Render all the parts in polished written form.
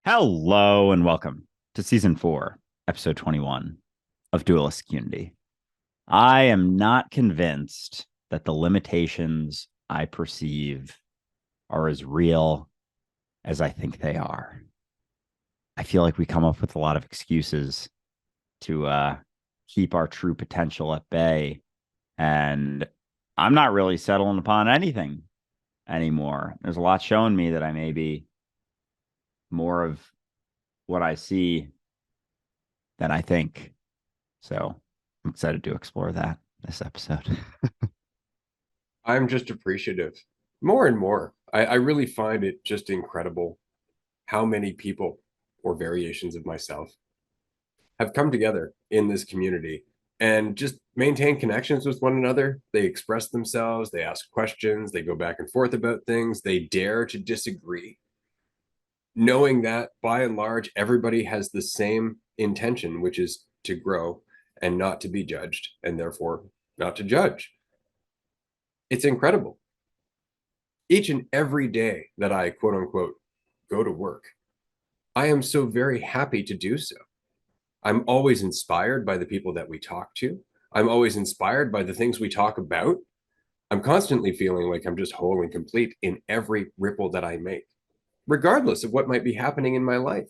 Hello and welcome to season 4, episode 21 of Dualistic Unity. I am not convinced that the limitations I perceive are as real as I think they are. I feel like we come up with a lot of excuses to keep our true potential at bay. And I'm not really settling upon anything anymore. There's a lot showing me that I may be more of what I see than I think. So I'm excited to explore that this episode. I'm just appreciative more and more. I really find it just incredible how many people or variations of myself have come together in this community and just maintain connections with one another. They express themselves, they ask questions, they go back and forth about things, they dare to disagree, knowing that by and large, everybody has the same intention, which is to grow and not to be judged, and therefore not to judge. It's incredible. Each and every day that I quote unquote go to work, I am so very happy to do so. I'm always inspired by the people that we talk to. I'm always inspired by the things we talk about. I'm constantly feeling like I'm just whole and complete in every ripple that I make, regardless of what might be happening in my life.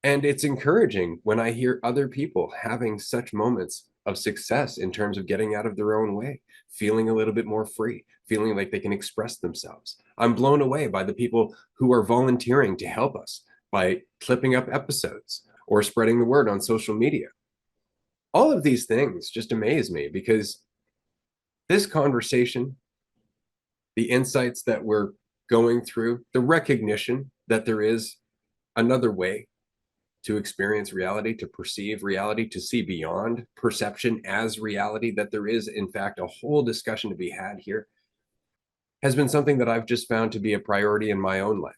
And it's encouraging when I hear other people having such moments of success in terms of getting out of their own way, feeling a little bit more free, feeling like they can express themselves. I'm blown away by the people who are volunteering to help us by clipping up episodes or spreading the word on social media. All of these things just amaze me because this conversation, the insights that we're going through, the recognition that there is another way to experience reality, to perceive reality, to see beyond perception as reality, that there is, in fact, a whole discussion to be had here, has been something that I've just found to be a priority in my own life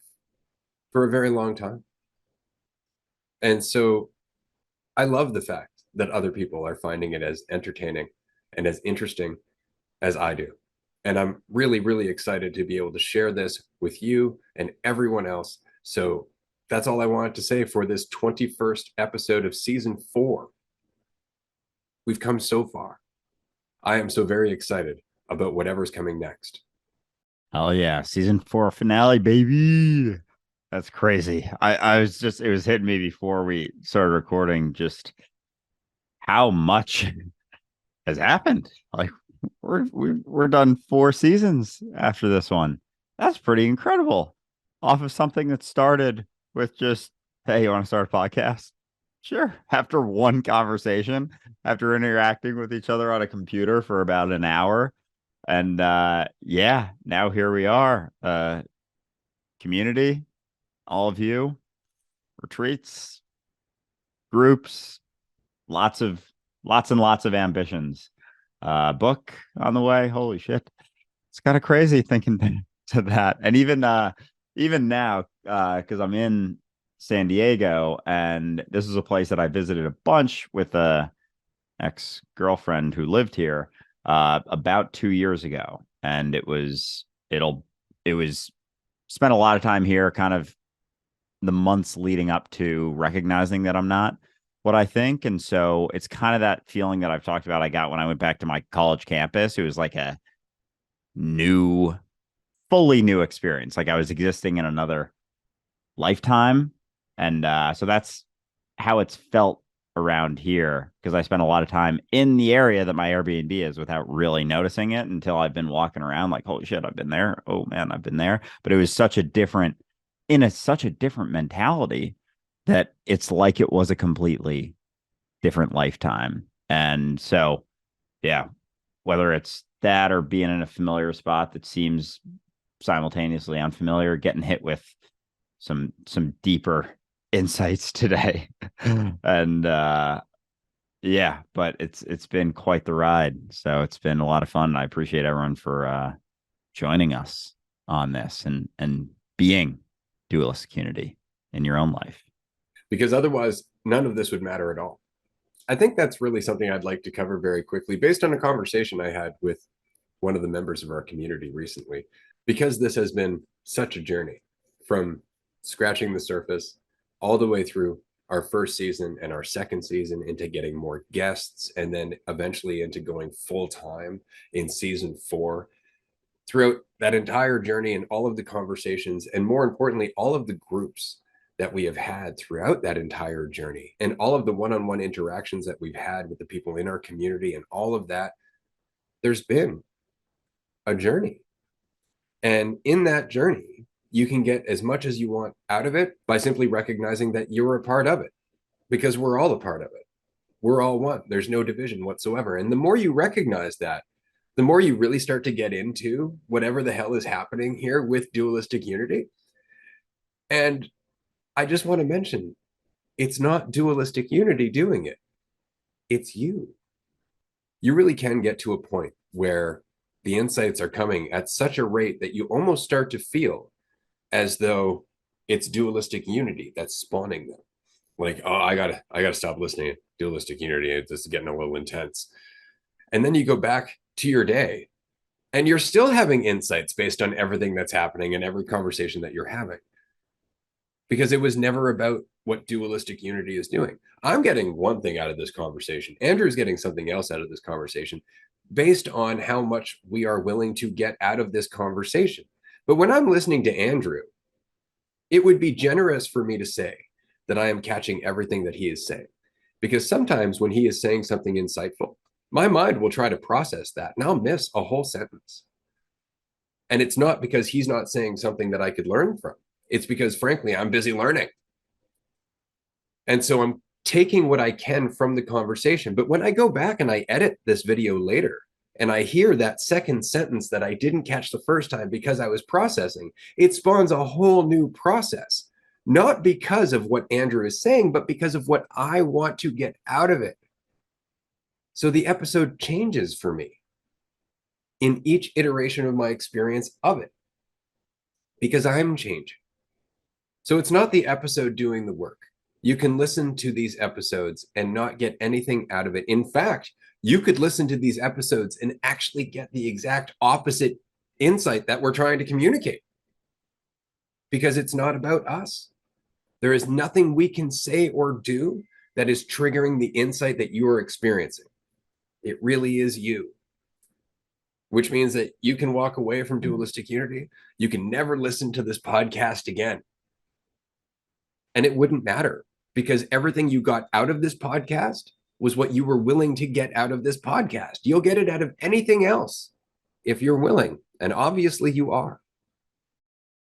for a very long time. And so I love the fact that other people are finding it as entertaining and as interesting as I do. And I'm really, really excited to be able to share this with you and everyone else. So that's all I wanted to say for this 21st episode of season 4. We've come so far. I am so very excited about whatever's coming next. Oh yeah, season 4 finale, baby. That's crazy. I was just it was hitting me before we started recording just how much has happened. Like we're done 4 seasons after this one. That's pretty incredible. Off of something that started with just, hey, you want to start a podcast? Sure. After one conversation, after interacting with each other on a computer for about an hour. And yeah, now here we are. Community, all of you, retreats, groups, lots of lots and lots of ambitions. Book on the way. Holy shit. It's kind of crazy thinking to that. And even now, because I'm in San Diego, and this is a place that I visited a bunch with a ex-girlfriend who lived here about 2 years ago. And it was spent a lot of time here, kind of the months leading up to recognizing that I'm not what I think. And so it's kind of that feeling that I've talked about I got when I went back to my college campus. It was like a new, fully new experience. Like I was existing in another lifetime. And so that's how it's felt around here because I spent a lot of time in the area that my Airbnb is without really noticing it until I've been walking around like, holy shit, I've been there. Oh man, I've been there. But it was such a different mentality that it's like it was a completely different lifetime. And so, yeah, whether it's that or being in a familiar spot that seems simultaneously unfamiliar, getting hit with some deeper insights today. And yeah, but it's been quite the ride. So it's been a lot of fun. I appreciate everyone for joining us on this and being dualistic unity in your own life. Because otherwise, none of this would matter at all. I think that's really something I'd like to cover very quickly based on a conversation I had with one of the members of our community recently, because this has been such a journey from scratching the surface all the way through our first season and our second season, into getting more guests, and then eventually into going full time in season 4. Throughout that entire journey and all of the conversations, and more importantly, all of the groups that we have had throughout that entire journey, and all of the one-on-one interactions that we've had with the people in our community, and all of that, there's been a journey. And in that journey, you can get as much as you want out of it by simply recognizing that you're a part of it, because we're all a part of it. We're all one. There's no division whatsoever. And the more you recognize that, the more you really start to get into whatever the hell is happening here with dualistic unity. And I just want to mention, it's not dualistic unity doing it. It's you. You really can get to a point where the insights are coming at such a rate that you almost start to feel as though it's dualistic unity that's spawning them. Like, oh, I gotta stop listening to dualistic unity. This is getting a little intense. And then you go back to your day and you're still having insights based on everything that's happening and every conversation that you're having, because it was never about what dualistic unity is doing. I'm getting one thing out of this conversation. Andrew's getting something else out of this conversation based on how much we are willing to get out of this conversation. But when I'm listening to Andrew, it would be generous for me to say that I am catching everything that he is saying, because sometimes when he is saying something insightful, my mind will try to process that and I'll miss a whole sentence. And it's not because he's not saying something that I could learn from. It's because, frankly, I'm busy learning. And so I'm taking what I can from the conversation. But when I go back and I edit this video later and I hear that second sentence that I didn't catch the first time because I was processing, it spawns a whole new process, not because of what Andrew is saying, but because of what I want to get out of it. So the episode changes for me in each iteration of my experience of it, because I'm changing. So it's not the episode doing the work. You can listen to these episodes and not get anything out of it. In fact, you could listen to these episodes and actually get the exact opposite insight that we're trying to communicate, because it's not about us. There is nothing we can say or do that is triggering the insight that you are experiencing. It really is you, which means that you can walk away from dualistic unity. You can never listen to this podcast again. And it wouldn't matter, because everything you got out of this podcast was what you were willing to get out of this podcast. You'll get it out of anything else if you're willing. And obviously you are.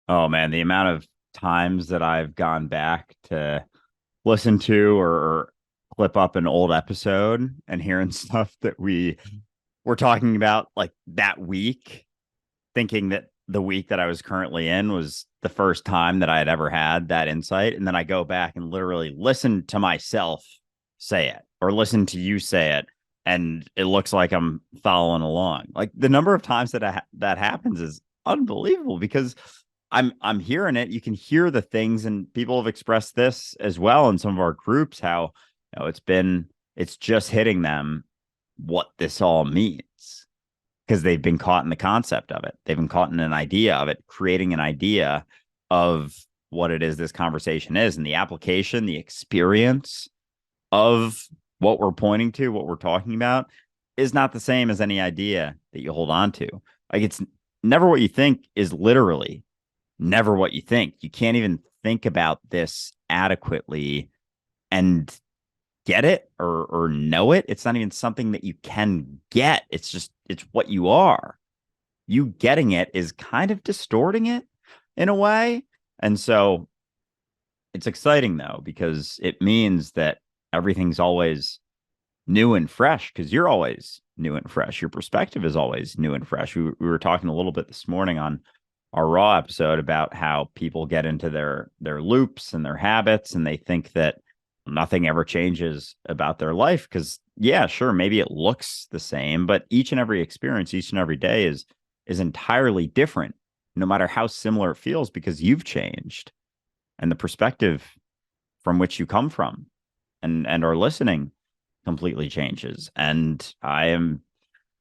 Oh man, the amount of times that I've gone back to listen to or clip up an old episode and hearing stuff that we were talking about like that week, thinking that the week that I was currently in was the first time that I had ever had that insight. And then I go back and literally listen to myself say it, or listen to you say it, and it looks like I'm following along. Like the number of times that that happens is unbelievable, because I'm hearing it. You can hear the things, and people have expressed this as well in some of our groups, how it's just hitting them what this all means, because they've been caught in the concept of it. They've been caught in an idea of it, creating an idea of what it is this conversation is, and the application, the experience of what we're pointing to, what we're talking about, is not the same as any idea that you hold on to. Like, it's never what you think is literally never what you think. You can't even think about this adequately and get it or know it. It's not even something that you can get. It's what you are. You getting it is kind of distorting it in a way. And so it's exciting though, because it means that everything's always new and fresh, because you're always new and fresh. Your perspective is always new and fresh. We were talking a little bit this morning on our Raw episode about how people get into their loops and their habits, and they think that nothing ever changes about their life, because yeah, sure, maybe it looks the same, but each and every experience, each and every day is entirely different, no matter how similar it feels, because you've changed, and the perspective from which you come from and are listening completely changes. And I am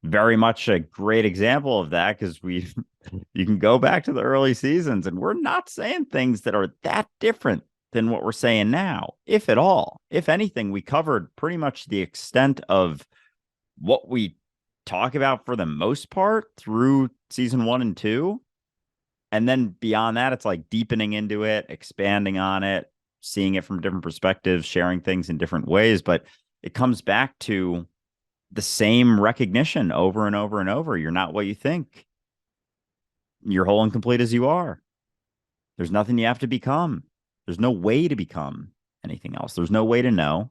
very much a great example of that, because You can go back to the early seasons, and we're not saying things that are that different than what we're saying now, if at all. If anything, we covered pretty much the extent of what we talk about for the most part through season 1 and 2. And then beyond that, it's like deepening into it, expanding on it, seeing it from different perspectives, sharing things in different ways. But it comes back to the same recognition over and over and over. You're not what you think. You're whole and complete as you are. There's nothing you have to become. There's no way to become anything else. There's no way to know,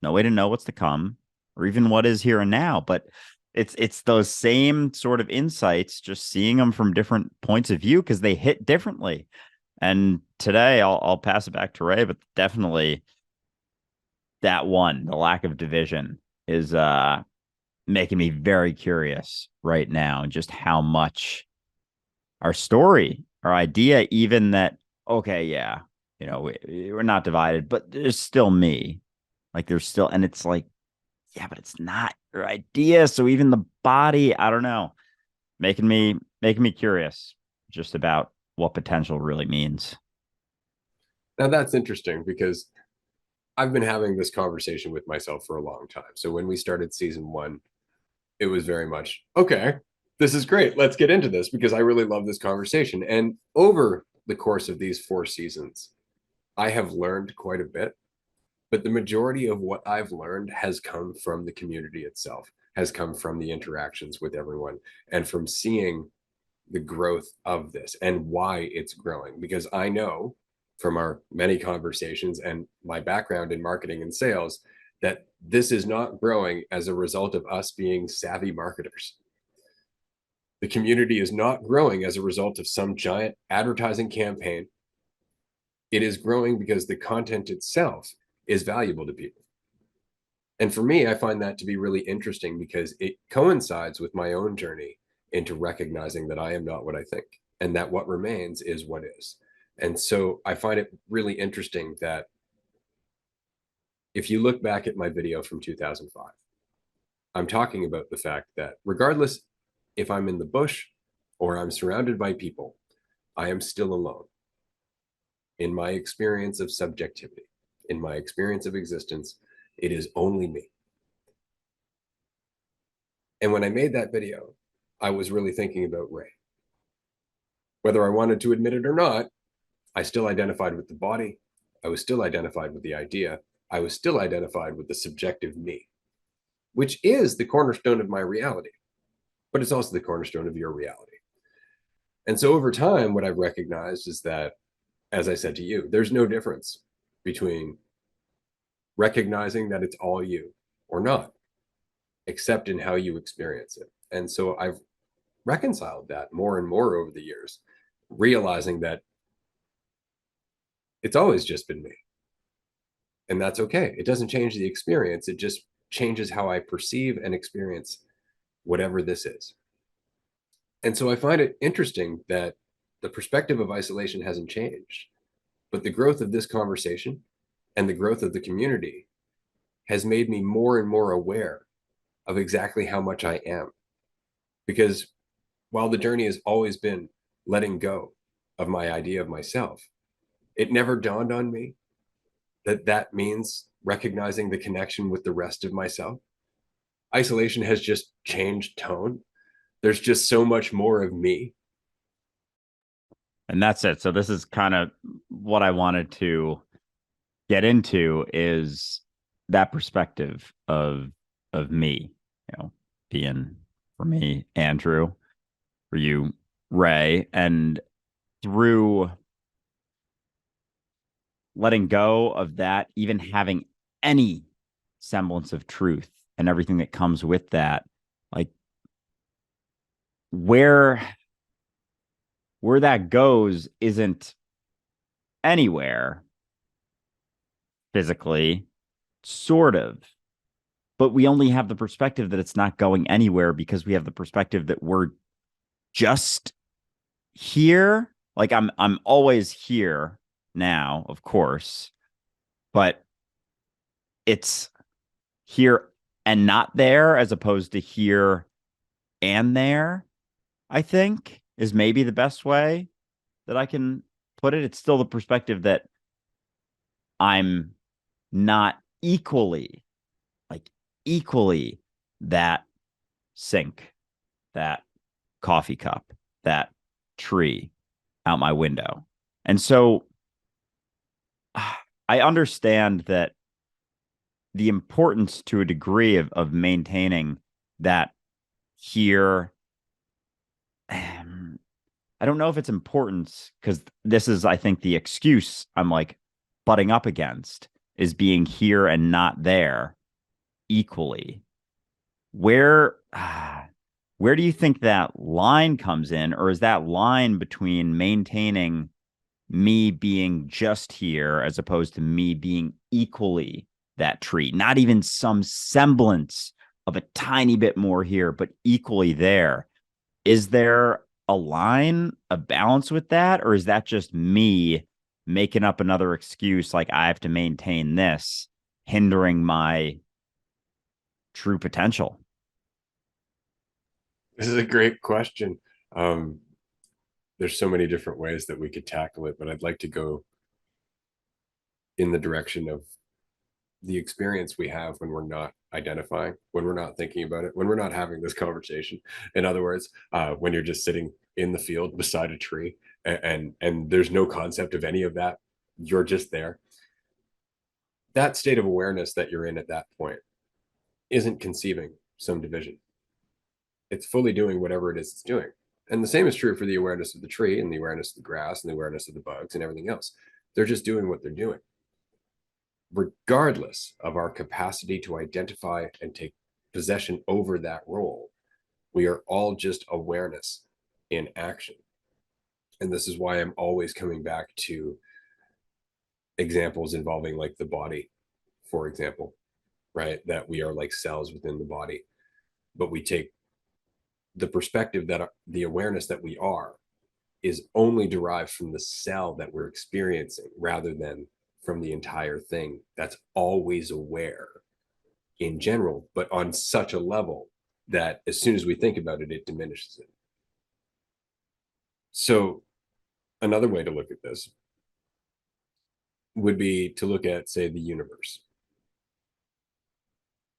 no way to know what's to come or even what is here and now. But it's those same sort of insights, just seeing them from different points of view because they hit differently. And today I'll pass it back to Ray, but definitely that one, the lack of division, is making me very curious right now, just how much our story, our idea, even that, okay, yeah, we're not divided, but there's still me. Like there's still, and it's like, yeah, but it's not your idea. So even the body, I don't know, making me curious just about what potential really means. Now that's interesting because I've been having this conversation with myself for a long time. So when we started season one, it was very much, okay, this is great. Let's get into this because I really love this conversation. And over the course of these 4 seasons, I have learned quite a bit, but the majority of what I've learned has come from the community itself, has come from the interactions with everyone, and from seeing the growth of this and why it's growing. Because I know from our many conversations and my background in marketing and sales that this is not growing as a result of us being savvy marketers. The community is not growing as a result of some giant advertising campaign. It is growing because the content itself is valuable to people. And for me, I find that to be really interesting because it coincides with my own journey into recognizing that I am not what I think and that what remains is what is. And so I find it really interesting that if you look back at my video from 2005, I'm talking about the fact that regardless if I'm in the bush or I'm surrounded by people, I am still alone. In my experience of subjectivity, in my experience of existence, it is only me. And when I made that video, I was really thinking about Ray. Whether I wanted to admit it or not, I still identified with the body. I was still identified with the idea. I was still identified with the subjective me, which is the cornerstone of my reality, but it's also the cornerstone of your reality. And so over time, what I've recognized is that, as I said to you, there's no difference between recognizing that it's all you or not, except in how you experience it. And so I've reconciled that more and more over the years, realizing that it's always just been me. And that's okay. It doesn't change the experience. It just changes how I perceive and experience whatever this is. And so I find it interesting that the perspective of isolation hasn't changed, but the growth of this conversation and the growth of the community has made me more and more aware of exactly how much I am. Because while the journey has always been letting go of my idea of myself, it never dawned on me that that means recognizing the connection with the rest of myself. Isolation has just changed tone. There's just so much more of me. And that's it. So this is kind of what I wanted to get into, is that perspective of me, being, for me, Andrew, for you, Ray, and through letting go of that, even having any semblance of truth and everything that comes with that, like where that goes isn't anywhere physically, sort of, but we only have the perspective that it's not going anywhere because we have the perspective that we're just here. Like I'm always here now, of course, but it's here and not there as opposed to here and there, I think. is maybe the best way that I can put it. It's still the perspective that I'm not like equally that sink, that coffee cup, that tree out my window. And so I understand that the importance to a degree of maintaining that here. I don't know if it's importance because this is, I think, the excuse I'm like butting up against is being here and not there equally. Where where do you think that line comes in, or is that line between maintaining me being just here as opposed to me being equally that tree, not even some semblance of a tiny bit more here, but equally there? Is there a line, a balance with that, or is that just me making up another excuse like I have to maintain this, hindering my true potential? This is a great question. Um, there's so many different ways that we could tackle it, but I'd like to go in the direction of the experience we have when we're not identifying, when we're not thinking about it, when we're not having this conversation. In other words, when you're just sitting in the field beside a tree and there's no concept of any of that, you're just there. That state of awareness that you're in at that point isn't conceiving some division. It's fully doing whatever it is it's doing. And the same is true for the awareness of the tree and the awareness of the grass and the awareness of the bugs and everything else. They're just doing what they're doing, regardless of our capacity to identify and take possession over that role. We are all just awareness in action. And this is why I'm always coming back to examples involving like the body, for example, right? That we are like cells within the body, but we take the perspective that the awareness that we are is only derived from the cell that we're experiencing rather than from the entire thing that's always aware in general, but on such a level that as soon as we think about it, it diminishes it. So another way to look at this would be to look at, say, the universe.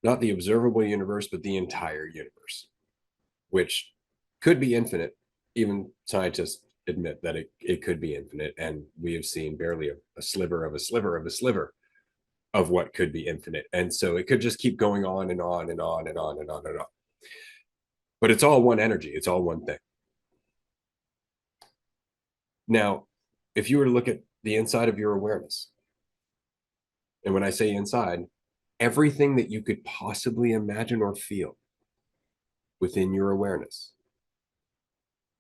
Not the observable universe, but the entire universe, which could be infinite. Even scientists admit that it could be infinite. And we have seen barely a sliver of a sliver of a sliver of what could be infinite. And so it could just keep going on and on and on and on and on and on. But it's all one energy. It's all one thing. Now, if you were to look at the inside of your awareness, and when I say inside, everything that you could possibly imagine or feel within your awareness,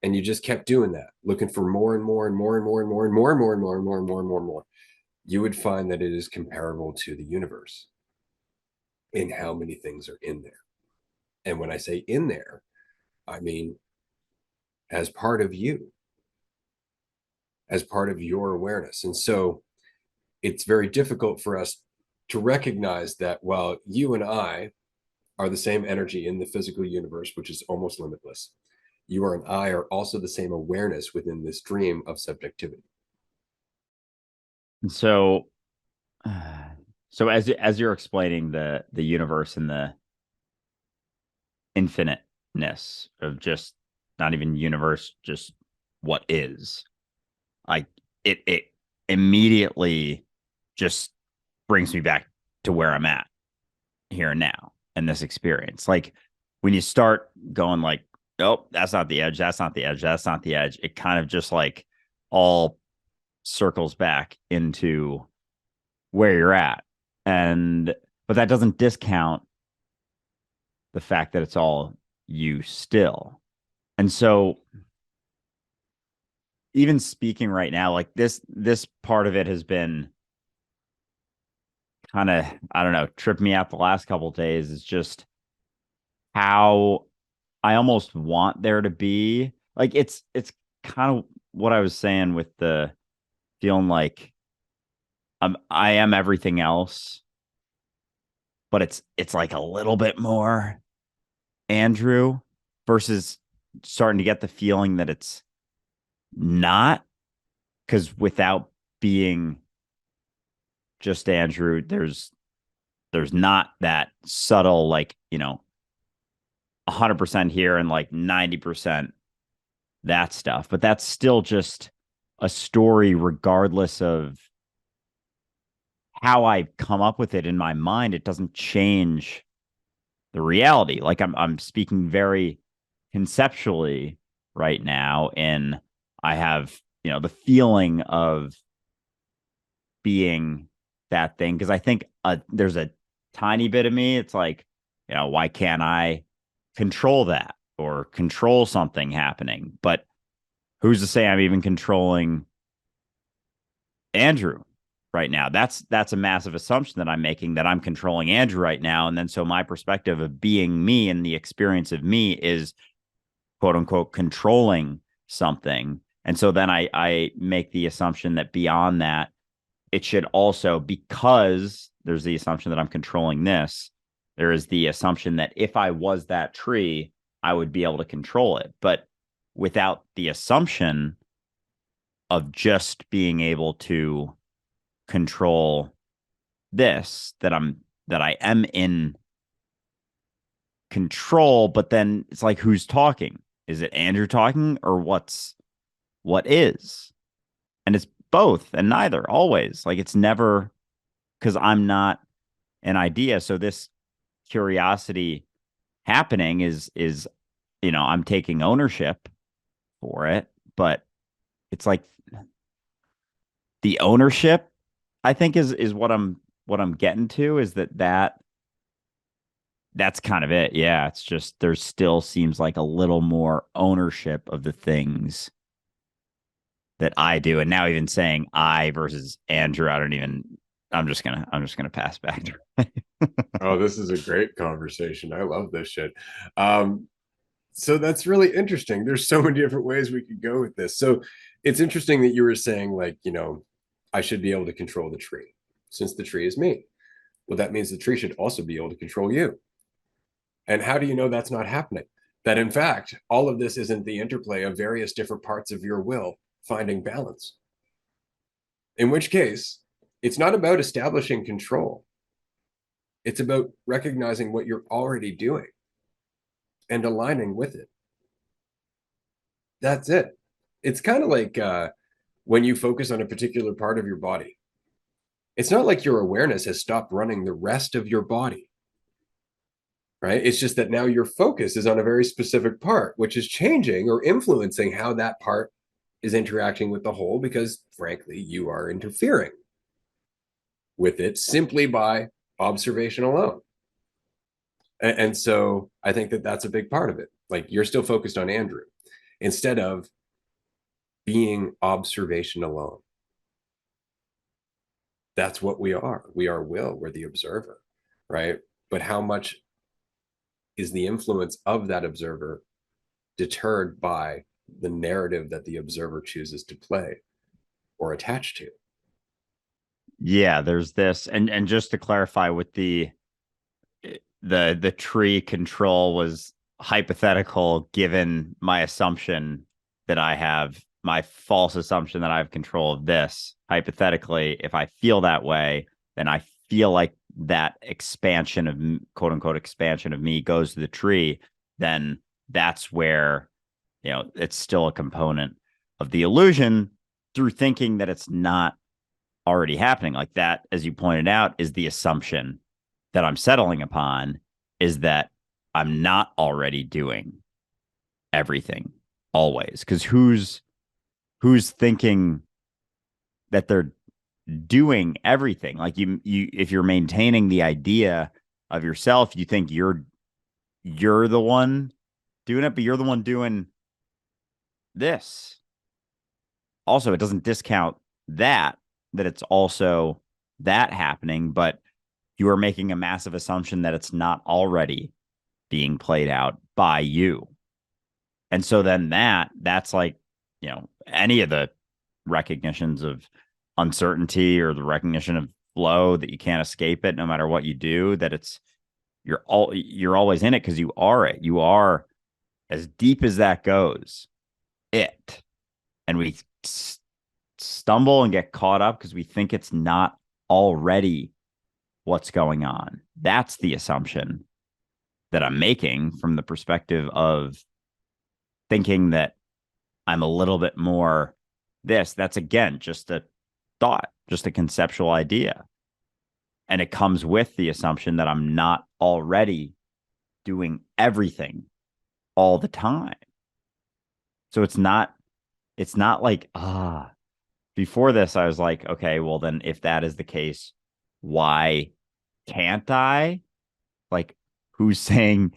and you just kept doing that, looking for more and more and more and more and more and more and more and more and more and more and more and more, you would find that it is comparable to the universe in how many things are in there. And when I say in there, I mean as part of you, as part of your awareness. And so it's very difficult for us to recognize that while you and I are the same energy in the physical universe, which is almost limitless, you are and I are also the same awareness within this dream of subjectivity. And so, so as you're explaining the universe and the infiniteness of just not even universe, just what is, like it immediately just brings me back to where I'm at here and now in this experience. Like when you start going like, oh, that's not the edge, that's not the edge, that's not the edge, it kind of just like all circles back into where you're at. And but that doesn't discount the fact that it's all you still. And so even speaking right now, like this part of it has been kind of, I don't know, tripped me out the last couple of days. Is just how I almost want there to be like it's kind of what I was saying with the feeling like I am everything else, but it's like a little bit more Andrew versus starting to get the feeling that it's not, because without being just Andrew, there's not that subtle, like, 100% here and like 90% that stuff. But that's still just a story, regardless of how I come up with it in my mind. It doesn't change the reality. Like I'm speaking very conceptually right now, and I have, the feeling of being that thing, because I think there's a tiny bit of me. It's like, why can't I control that or control something happening? But who's to say I'm even controlling Andrew right now? That's a massive assumption that I'm making, that I'm controlling Andrew right now. And then so my perspective of being me and the experience of me is quote unquote controlling something. And so then I make the assumption that beyond that, it should also, because there's the assumption that I'm controlling this, there is the assumption that if I was that tree, I would be able to control it. But without the assumption of just being able to control this, that I am in control, but then it's like, who's talking? Is it Andrew talking, or what is? And it's both and neither always. Like, it's never, because I'm not an idea. So this curiosity happening is I'm taking ownership for it, but it's like the ownership, I think, is what I'm getting to, is that's kind of it. Yeah, it's just there still seems like a little more ownership of the things that I do. And now even saying I versus Andrew, I'm just gonna pass back to Oh, this is a great conversation. I love this shit. Um, so that's really interesting. There's so many different ways we could go with this. So it's interesting that you were saying, like, I should be able to control the tree since the tree is me. Well, that means the tree should also be able to control you. And how do you know that's not happening? That in fact, all of this isn't the interplay of various different parts of your will finding balance. In which case, it's not about establishing control. It's about recognizing what you're already doing and aligning with it. That's it. It's kind of like when you focus on a particular part of your body. It's not like your awareness has stopped running the rest of your body, right? It's just that now your focus is on a very specific part, which is changing or influencing how that part is interacting with the whole, because frankly, you are interfering with it simply by observation alone. And so I think that that's a big part of it. Like, you're still focused on Andrew instead of being observation alone. That's what we are. We are will. We're the observer, right? But how much is the influence of that observer deterred by the narrative that the observer chooses to play or attach to? Yeah, there's this. And just to clarify, with the tree control was hypothetical, given my assumption that I have, my false assumption that I have control of this. Hypothetically, if I feel that way, then I feel like that expansion of quote unquote expansion of me goes to the tree. Then that's where, it's still a component of the illusion, through thinking that it's not already happening. Like that, as you pointed out, is the assumption that I'm settling upon, is that I'm not already doing everything always. Because who's thinking that they're doing everything? Like, you if you're maintaining the idea of yourself, you think you're the one doing it, but you're the one doing this. Also, it doesn't discount that it's also that happening, but you are making a massive assumption that it's not already being played out by you. And so then that's like, any of the recognitions of uncertainty, or the recognition of flow, that you can't escape it no matter what you do, that you're always in it, because you are it. You are, as deep as that goes, it. And we stumble and get caught up because we think it's not already what's going on. That's the assumption that I'm making from the perspective of thinking that I'm a little bit more this. That's again just a thought, just a conceptual idea. And it comes with the assumption that I'm not already doing everything all the time. So it's not like, before this, I was like, okay, well, then if that is the case, why can't I? Like, who's saying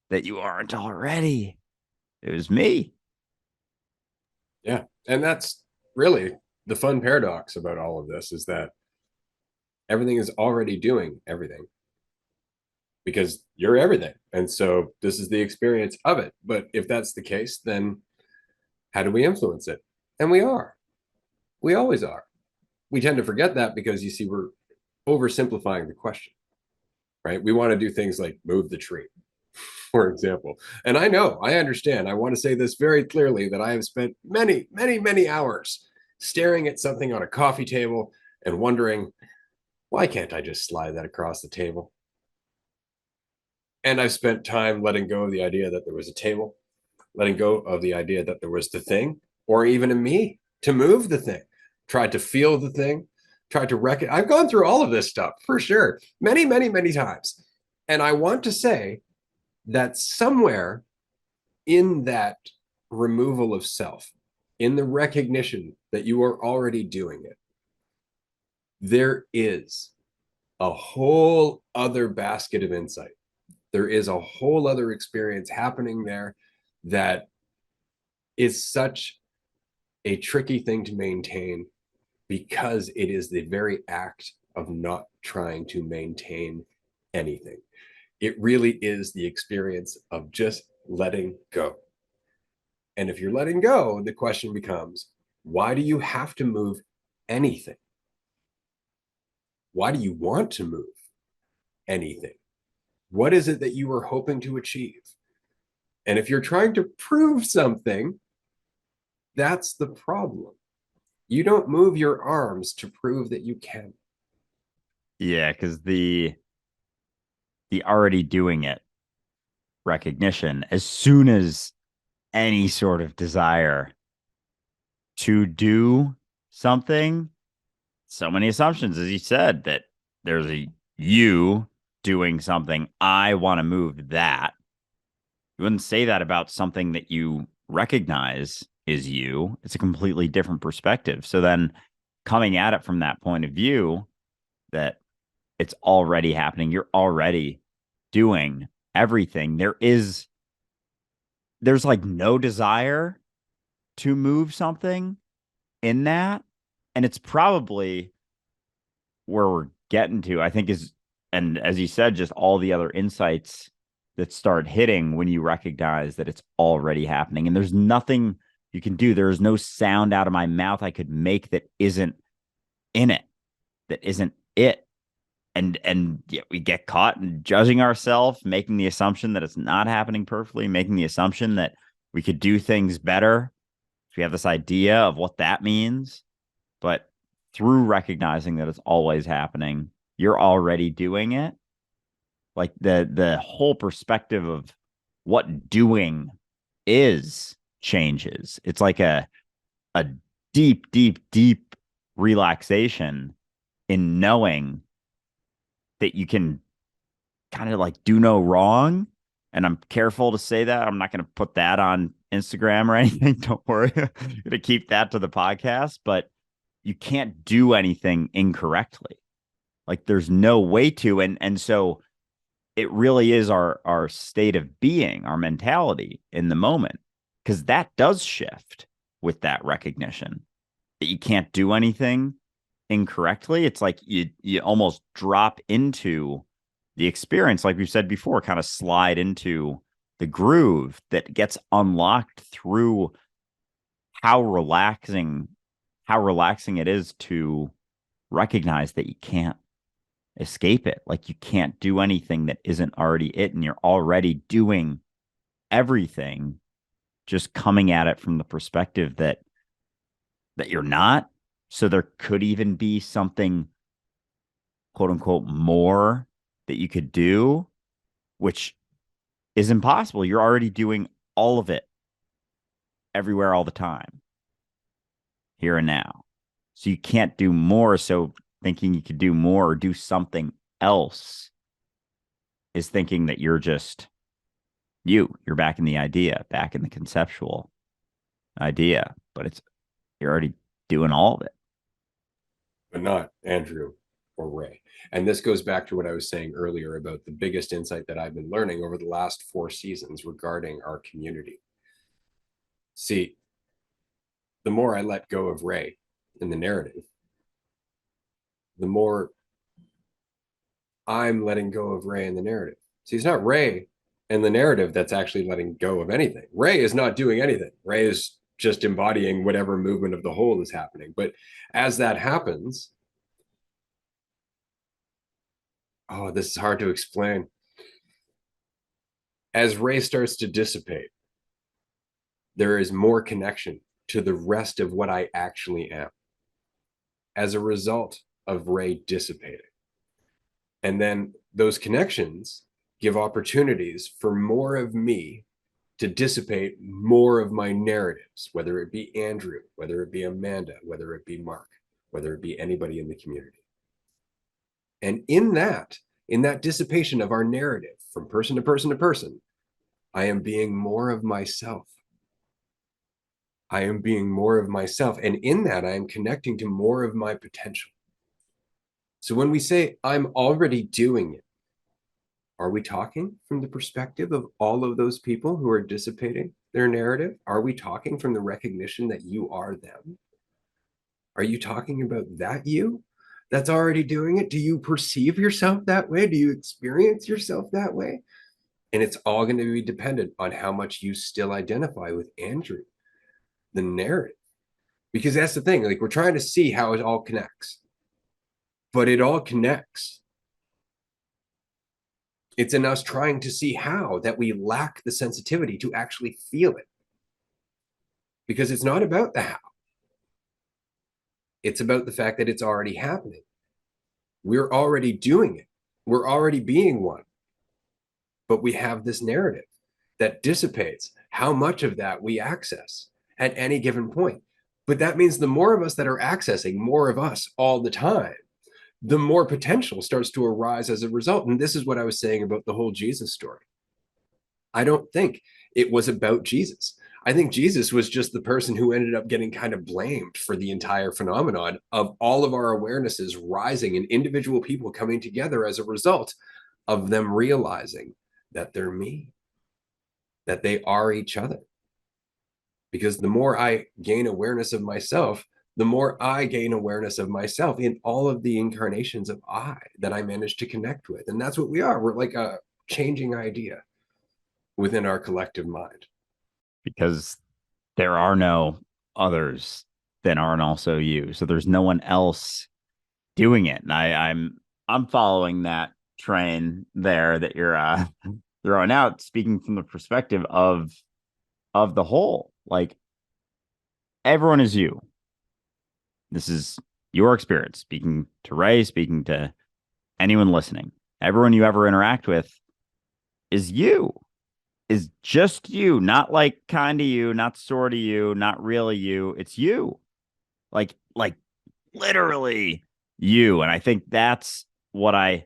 that you aren't already? It was me. Yeah. And that's really the fun paradox about all of this, is that everything is already doing everything because you're everything. And so this is the experience of it. But if that's the case, then how do we influence it? And we are. We always are. We tend to forget that because you see, we're oversimplifying the question, right? We want to do things like move the tree, for example. And I know, I understand. I want to say this very clearly, that I have spent many, many, many hours staring at something on a coffee table and wondering, why can't I just slide that across the table? And I've spent time letting go of the idea that there was a table, letting go of the idea that there was the thing, or even in me to move the thing, tried to feel the thing, tried to recognize. I've gone through all of this stuff for sure, many, many, many times. And I want to say that somewhere in that removal of self, in the recognition that you are already doing it, there is a whole other basket of insight. There is a whole other experience happening there that is such a tricky thing to maintain, because it is the very act of not trying to maintain anything. It really is the experience of just letting go. And if you're letting go, the question becomes, why do you have to move anything? Why do you want to move anything? What is it that you are hoping to achieve? And if you're trying to prove something, that's the problem. You don't move your arms to prove that you can. Yeah, because the already doing it recognition, as soon as any sort of desire to do something, so many assumptions, as you said, that there's a you doing something. I want to move that. You wouldn't say that about something that you recognize is you. It's a completely different perspective. So then coming at it from that point of view, that it's already happening, you're already doing everything. There's like no desire to move something in that. And it's probably where we're getting to, I think, is, and as you said, just all the other insights that start hitting when you recognize that it's already happening. And there's nothing you can do. There is no sound out of my mouth I could make that isn't in it, that isn't it. And yeah, we get caught in judging ourselves, making the assumption that it's not happening perfectly, making the assumption that we could do things better. We have this idea of what that means. But through recognizing that it's always happening, you're already doing it. Like the whole perspective of what doing is changes. It's like a deep, deep, deep relaxation in knowing that you can kind of like do no wrong. And I'm careful to say that. I'm not going to put that on Instagram or anything. Don't worry. I'm going to keep that to the podcast. But you can't do anything incorrectly. Like there's no way to. And so it really is our state of being, our mentality in the moment, because that does shift with that recognition that you can't do anything incorrectly. It's like you almost drop into the experience, like we've said before, kind of slide into the groove that gets unlocked through how relaxing it is to recognize that you can't escape it. Like you can't do anything that isn't already it, and you're already doing everything, just coming at it from the perspective that that you're not. So there could even be something, quote unquote, more that you could do, which is impossible. You're already doing all of it everywhere all the time, here and now. So you can't do more. So thinking you could do more or do something else is thinking that you're just you're back in the idea, back in the conceptual idea, but you're already doing all of it. But not Andrew or Ray. And this goes back to what I was saying earlier about the biggest insight that I've been learning over the last 4 seasons regarding our community. See, the more I let go of Ray in the narrative, the more I'm letting go of Ray in the narrative. See, it's not Ray in the narrative that's actually letting go of anything. Ray is not doing anything. Ray is just embodying whatever movement of the whole is happening. But as that happens, oh, this is hard to explain. As Ray starts to dissipate, there is more connection to the rest of what I actually am as a result of Ray dissipating. And then those connections give opportunities for more of me to dissipate more of my narratives, whether it be Andrew, whether it be Amanda, whether it be Mark, whether it be anybody in the community. And in that dissipation of our narrative from person to person to person, I am being more of myself. I am being more of myself. And in that, I am connecting to more of my potential. So when we say I'm already doing it, are we talking from the perspective of all of those people who are dissipating their narrative? Are we talking from the recognition that you are them? Are you talking about that you that's already doing it? Do you perceive yourself that way? Do you experience yourself that way? And it's all going to be dependent on how much you still identify with Andrew, the narrative. Because that's the thing, like we're trying to see how it all connects, but it all connects. It's in us trying to see how that we lack the sensitivity to actually feel it. Because it's not about the how, it's about the fact that it's already happening. We're already doing it, we're already being one. But we have this narrative that dissipates how much of that we access at any given point. But that means the more of us that are accessing more of us all the time, the more potential starts to arise as a result. And this is what I was saying about the whole Jesus story. I don't think it was about Jesus. I think Jesus was just the person who ended up getting kind of blamed for the entire phenomenon of all of our awarenesses rising and individual people coming together as a result of them realizing that they're me, that they are each other. Because the more I gain awareness of myself, the more I gain awareness of myself in all of the incarnations of I that I manage to connect with. And that's what we are. We're like a changing idea within our collective mind. Because there are no others that aren't also you. So there's no one else doing it. And I'm following that train there that you're throwing out, speaking from the perspective of the whole. Like everyone is you. This is your experience, speaking to Ray, speaking to anyone listening. Everyone you ever interact with is you, is just you, not like kind of you, not sort of you, not really you. It's you. Like literally you. And I think that's what I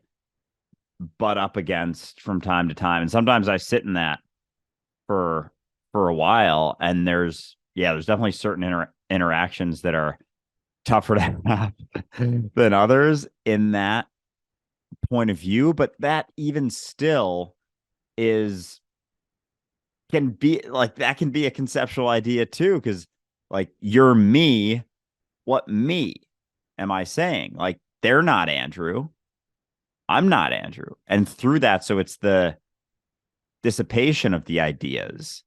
butt up against from time to time. And sometimes I sit in that for a while. And there's definitely certain interactions that are tougher to have than others in that point of view. But that even still is can be like that can be a conceptual idea too, because like you're me, what me am I saying? Like they're not Andrew, I'm not Andrew. And through that, so it's the dissipation of the ideas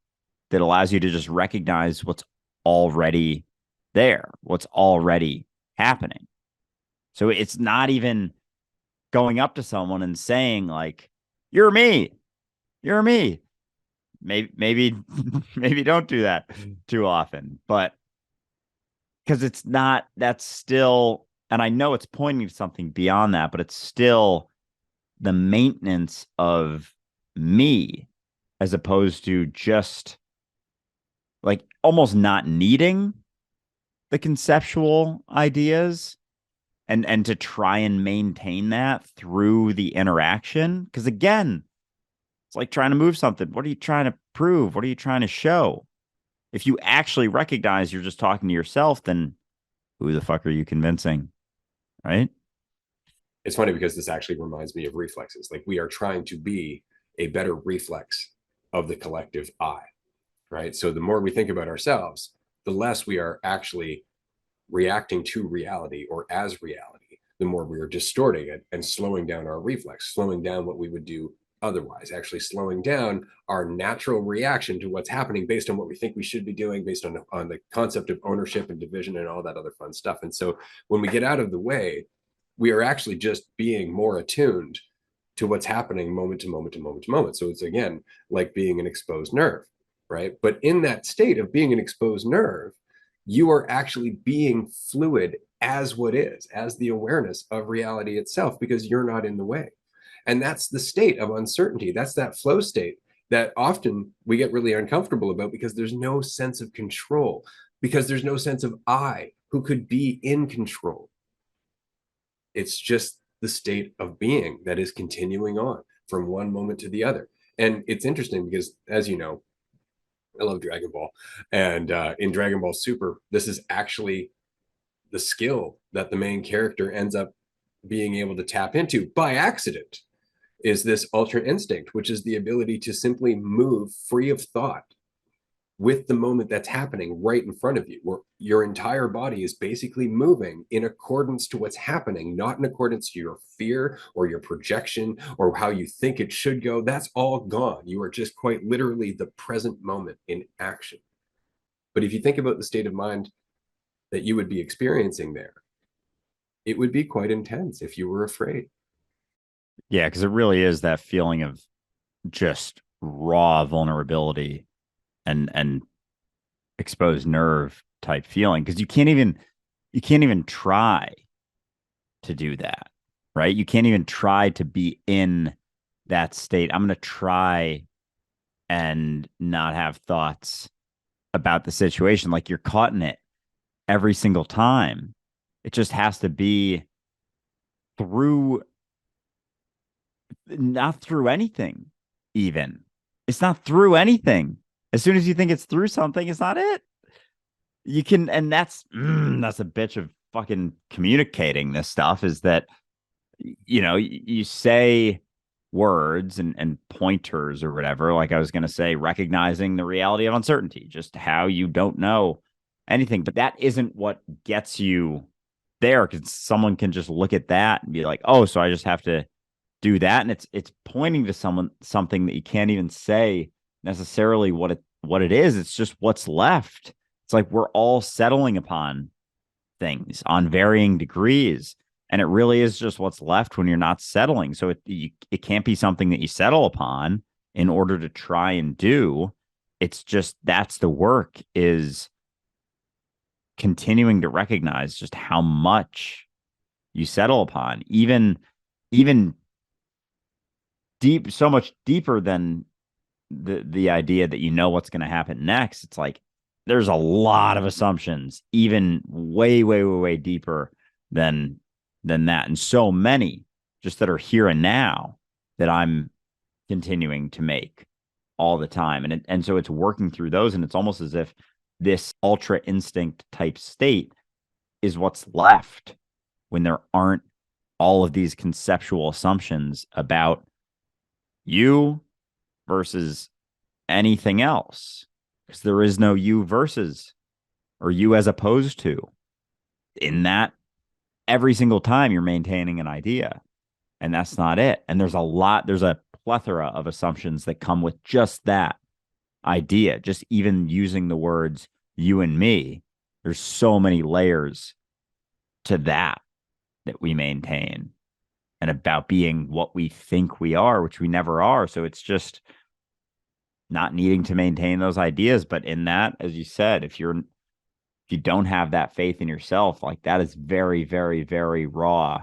that allows you to just recognize what's already there, what's already happening. So it's not even going up to someone and saying like, you're me, you're me. Maybe maybe don't do that too often, but because it's not, that's still, and I know it's pointing to something beyond that, but it's still the maintenance of me as opposed to just like almost not needing the conceptual ideas and to try and maintain that through the interaction. Because again, it's like trying to move something. What are you trying to prove? What are you trying to show? If you actually recognize you're just talking to yourself, then who the fuck are you convincing? Right? It's funny because this actually reminds me of reflexes. Like we are trying to be a better reflex of the collective I, right? So the more we think about ourselves, the less we are actually reacting to reality or as reality, the more we are distorting it and slowing down our reflex, slowing down what we would do otherwise, actually slowing down our natural reaction to what's happening based on what we think we should be doing, based on the concept of ownership and division and all that other fun stuff. And so when we get out of the way, we are actually just being more attuned to what's happening moment to moment to moment to moment. So it's again like being an exposed nerve, right? But in that state of being an exposed nerve, you are actually being fluid as what is, as the awareness of reality itself, because you're not in the way. And that's the state of uncertainty. That's that flow state that often we get really uncomfortable about because there's no sense of control, because there's no sense of I who could be in control. It's just the state of being that is continuing on from one moment to the other. And it's interesting because, as you know, I love Dragon Ball. And in Dragon Ball Super, this is actually the skill that the main character ends up being able to tap into by accident, is this ultra instinct, which is the ability to simply move free of thought with the moment that's happening right in front of you, where your entire body is basically moving in accordance to what's happening, not in accordance to your fear or your projection or how you think it should go. That's all gone. You are just quite literally the present moment in action. But if you think about the state of mind that you would be experiencing there, it would be quite intense if you were afraid. Yeah, because it really is that feeling of just raw vulnerability and exposed nerve type feeling. Because you can't even try to do that, right? You can't even try to be in that state. I'm going to try and not have thoughts about the situation. Like you're caught in it every single time. It just has to be through, not through anything, even. It's not through anything. As soon as you think it's through something, it's not it. You can, and that's a bitch of fucking communicating this stuff is that, you say words and pointers or whatever. Like I was going to say, recognizing the reality of uncertainty, just how you don't know anything. But that isn't what gets you there because someone can just look at that and be like, oh, so I just have to do that. And it's pointing to something that you can't even say necessarily what it is. It's just what's left. It's like we're all settling upon things on varying degrees. And it really is just what's left when you're not settling. So it can't be something that you settle upon in order to try and do. It's just that's the work is continuing to recognize just how much you settle upon, even deep, so much deeper than the idea that you know what's going to happen next. It's like there's a lot of assumptions, even way, way, way, way deeper than that, and so many just that are here and now that I'm continuing to make all the time, and so it's working through those, and it's almost as if this ultra instinct type state is what's left when there aren't all of these conceptual assumptions about you versus anything else, because there is no you versus or you as opposed to. In that, every single time you're maintaining an idea, and that's not it. And there's a plethora of assumptions that come with just that idea, just even using the words you and me. There's so many layers to that we maintain, and about being what we think we are, which we never are. So it's just not needing to maintain those ideas. But in that, as you said, if you're if you don't have that faith in yourself, like that is very, very, very raw,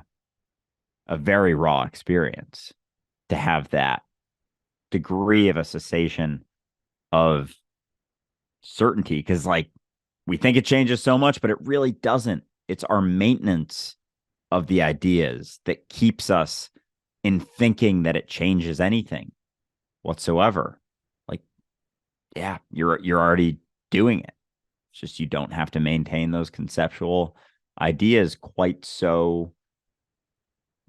a very raw experience to have that degree of a cessation of certainty. Because like we think it changes so much, but it really doesn't. It's our maintenance of the ideas that keeps us in thinking that it changes anything whatsoever. Like, yeah, you're already doing it. It's just you don't have to maintain those conceptual ideas quite so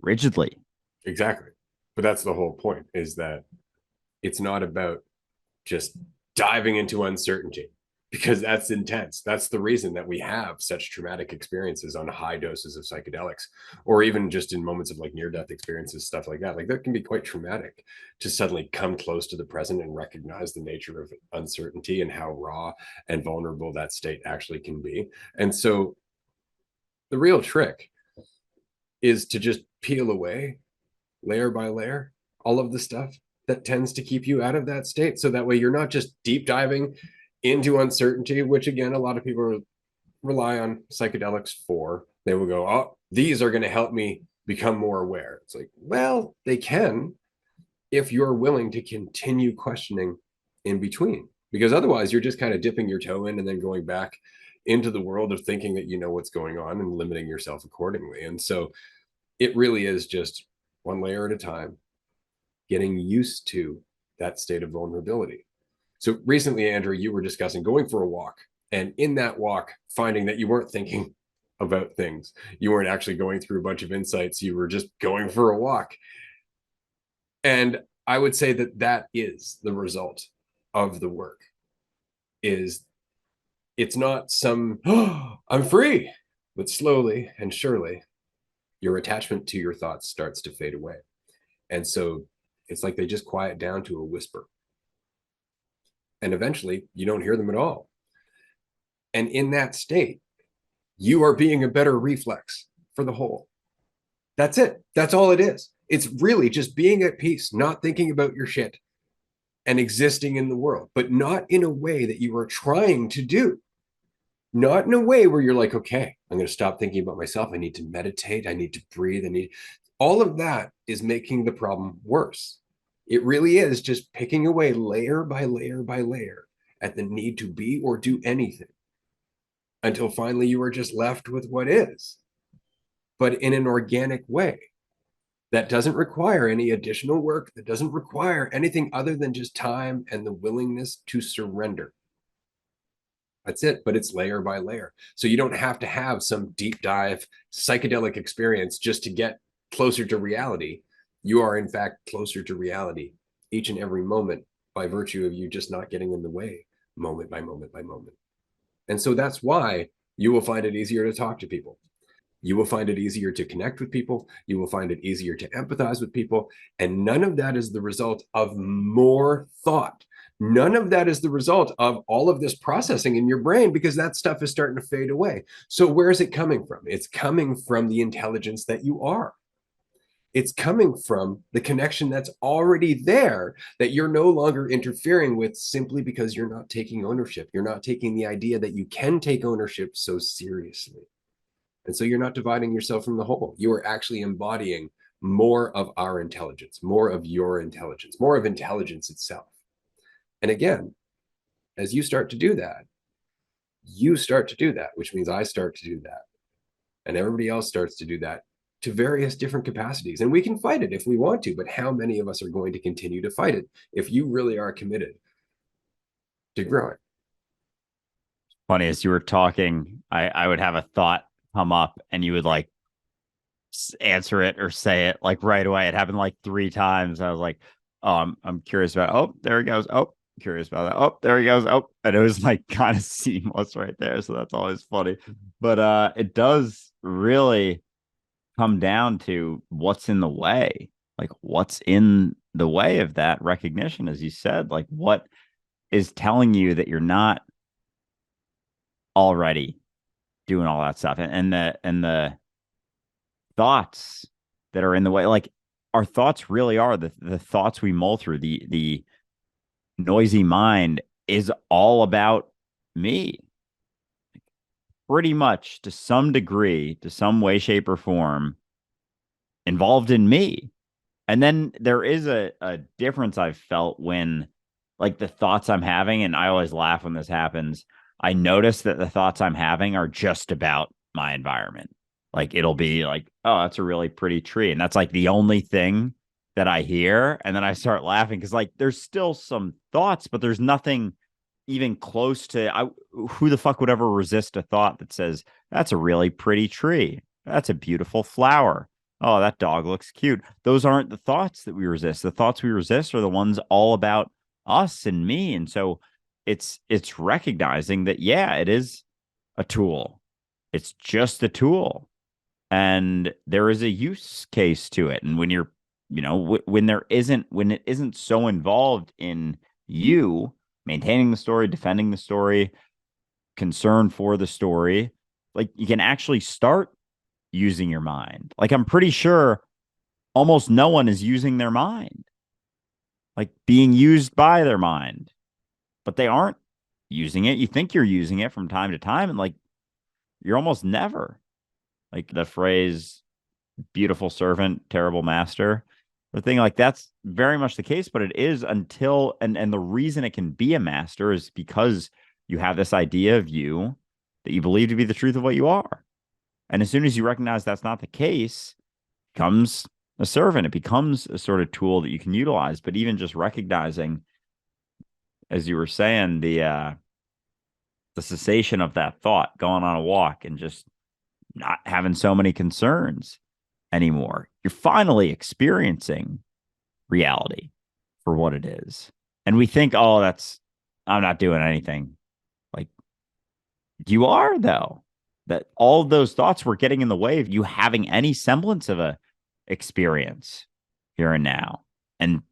rigidly. Exactly. But that's the whole point, is that it's not about just diving into uncertainty, because that's intense. That's the reason that we have such traumatic experiences on high doses of psychedelics, or even just in moments of like near death experiences, stuff like that. Like that can be quite traumatic to suddenly come close to the present and recognize the nature of uncertainty and how raw and vulnerable that state actually can be. And so the real trick is to just peel away layer by layer all of the stuff that tends to keep you out of that state, so that way you're not just deep diving into uncertainty, which again a lot of people rely on psychedelics for. They will go, oh, these are going to help me become more aware. It's like, well, they can, if you're willing to continue questioning in between, because otherwise you're just kind of dipping your toe in and then going back into the world of thinking that you know what's going on and limiting yourself accordingly. And so it really is just one layer at a time, getting used to that state of vulnerability. So recently, Andrew, you were discussing going for a walk, and in that walk, finding that you weren't thinking about things. You weren't actually going through a bunch of insights. You were just going for a walk. And I would say that that is the result of the work. Is it's not some, oh, I'm free, but slowly and surely your attachment to your thoughts starts to fade away. And so it's like they just quiet down to a whisper. And eventually you don't hear them at all. And in that state, you are being a better reflex for the whole. That's it. That's all it is. It's really just being at peace, not thinking about your shit and existing in the world, but not in a way that you are trying to do. Not in a way where you're like, okay, I'm going to stop thinking about myself. I need to meditate. I need to breathe. I need all of that is making the problem worse. It really is just picking away layer by layer by layer at the need to be or do anything until finally you are just left with what is, but in an organic way that doesn't require any additional work, that doesn't require anything other than just time and the willingness to surrender. That's it, but it's layer by layer. So you don't have to have some deep dive psychedelic experience just to get closer to reality. You are, in fact, closer to reality each and every moment by virtue of you just not getting in the way moment by moment by moment. And so that's why you will find it easier to talk to people. You will find it easier to connect with people. You will find it easier to empathize with people. And none of that is the result of more thought. None of that is the result of all of this processing in your brain, because that stuff is starting to fade away. So where is it coming from? It's coming from the intelligence that you are. It's coming from the connection that's already there that you're no longer interfering with simply because you're not taking ownership. You're not taking the idea that you can take ownership so seriously. And so you're not dividing yourself from the whole. You are actually embodying more of our intelligence, more of your intelligence, more of intelligence itself. And again, as you start to do that, you start to do that, which means I start to do that. And everybody else starts to do that to various different capacities. And we can fight it if we want to, but how many of us are going to continue to fight it if you really are committed to growing? Funny, as you were talking, I would have a thought come up and you would like answer it or say it like right away. It happened like 3 times. I was like, oh, I'm curious about it. Oh, there he goes. Oh, curious about that. Oh, there he goes. Oh, and it was like kind of seamless right there. So that's always funny. But it does really come down to what's in the way. Like what's in the way of that recognition, as you said, like what is telling you that you're not already doing all that stuff, and the thoughts that are in the way, like our thoughts really are the thoughts we mull through. The noisy mind is all about me. pretty much to some degree, to some way, shape, or form involved in me. And then there is a difference I've felt when, like, the thoughts I'm having, and I always laugh when this happens. I notice that the thoughts I'm having are just about my environment. Like, it'll be like, oh, that's a really pretty tree. And that's like the only thing that I hear. And then I start laughing because, like, there's still some thoughts, but there's nothing even close to who the fuck would ever resist a thought that says, that's a really pretty tree. That's a beautiful flower. Oh, that dog looks cute. Those aren't the thoughts that we resist. The thoughts we resist are the ones all about us and me. And so it's recognizing that, yeah, it is a tool. It's just a tool. And there is a use case to it. And when you're, when it isn't so involved in you maintaining the story, defending the story, concern for the story, like, you can actually start using your mind. Like, I'm pretty sure almost no one is using their mind, like being used by their mind, but they aren't using it. You think you're using it from time to time, and, like, you're almost never. Like the phrase beautiful servant, terrible master, the thing, like, that's very much the case, but it is until, and the reason it can be a master is because you have this idea of you that you believe to be the truth of what you are. And as soon as you recognize that's not the case, it becomes a servant. It becomes a sort of tool that you can utilize. But even just recognizing, as you were saying, the cessation of that thought, going on a walk and just not having so many concerns anymore, you're finally experiencing reality for what it is. And we think, oh, I'm not doing anything. Like, you are, though. That all of those thoughts were getting in the way of you having any semblance of a experience here and now. And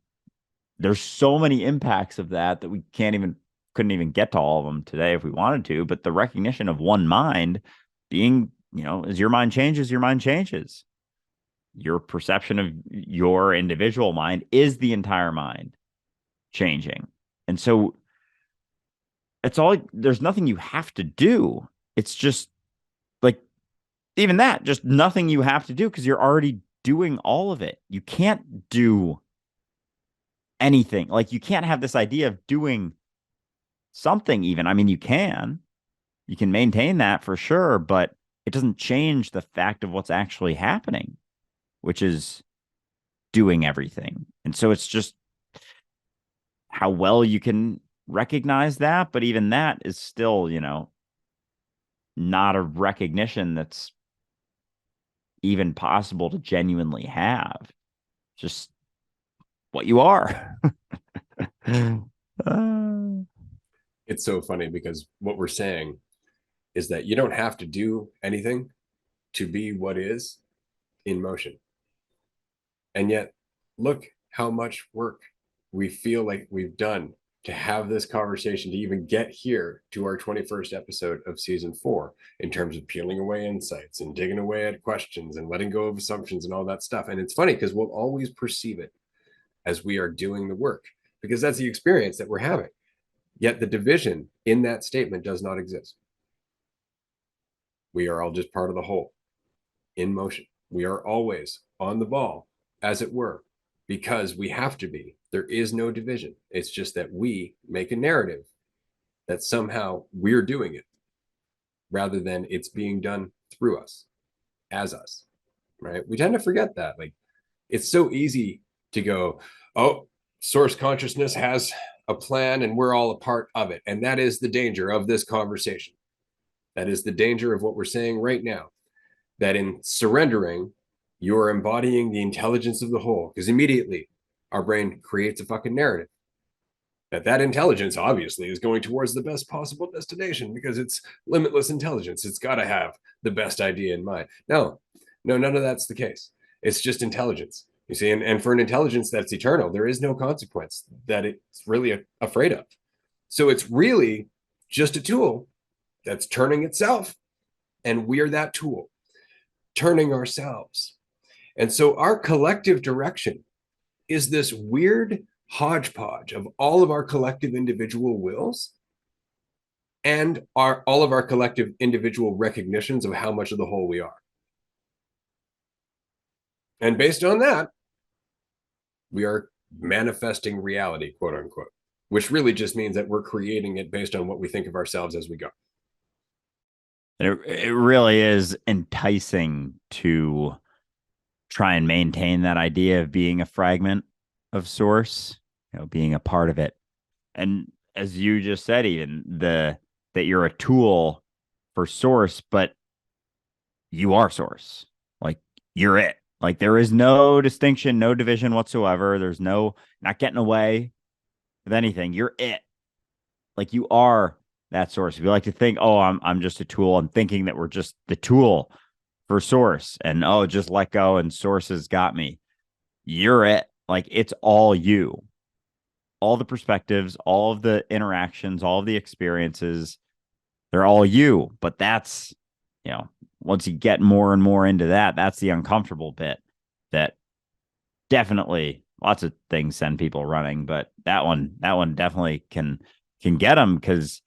there's so many impacts of that that we couldn't even get to all of them today if we wanted to. But the recognition of one mind being, as your mind changes, your mind changes. Your perception of your individual mind is the entire mind changing. And so there's nothing you have to do. It's just, like, even that, just nothing you have to do because you're already doing all of it. You can't do anything. Like, you can't have this idea of doing something even. I mean, you can maintain that for sure, but it doesn't change the fact of what's actually happening, which is doing everything. And so it's just how well you can recognize that. But even that is still, not a recognition that's even possible to genuinely have. Just what you are. It's so funny because what we're saying is that you don't have to do anything to be what is in motion. And yet, look how much work we feel like we've done to have this conversation, to even get here to our 21st episode of season 4, in terms of peeling away insights and digging away at questions and letting go of assumptions and all that stuff. And it's funny because we'll always perceive it as we are doing the work, because that's the experience that we're having. Yet the division in that statement does not exist. We are all just part of the whole in motion. We are always on the ball, as it were, because we have to be. There is no division. It's just that we make a narrative that somehow we're doing it rather than it's being done through us, as us, right? We tend to forget that. Like, it's so easy to go, oh, source consciousness has a plan and we're all a part of it. And that is the danger of this conversation. That is the danger of what we're saying right now, that in surrendering, you're embodying the intelligence of the whole, because immediately our brain creates a fucking narrative that intelligence obviously is going towards the best possible destination because it's limitless intelligence. It's got to have the best idea in mind. No, none of that's the case. It's just intelligence, you see. And for an intelligence that's eternal, there is no consequence that it's really afraid of. So it's really just a tool that's turning itself, and we're that tool turning ourselves. And so our collective direction is this weird hodgepodge of all of our collective individual wills and all of our collective individual recognitions of how much of the whole we are. And based on that, we are manifesting reality, quote unquote, which really just means that we're creating it based on what we think of ourselves as we go. It really is enticing to try and maintain that idea of being a fragment of source, being a part of it. And as you just said, even that you're a tool for source, but you are source. Like you're it. Like there is no distinction, no division whatsoever. There's no not getting away with anything. You're it. Like you are that source. If you like to think, oh, I'm just a tool, and thinking that we're just the tool for source, and oh, just let go and source has got me. You're it. Like it's all you. All the perspectives, all of the interactions, all of the experiences, they're all you. But that's, once you get more and more into that, that's the uncomfortable bit that definitely lots of things send people running, but that one definitely can get them because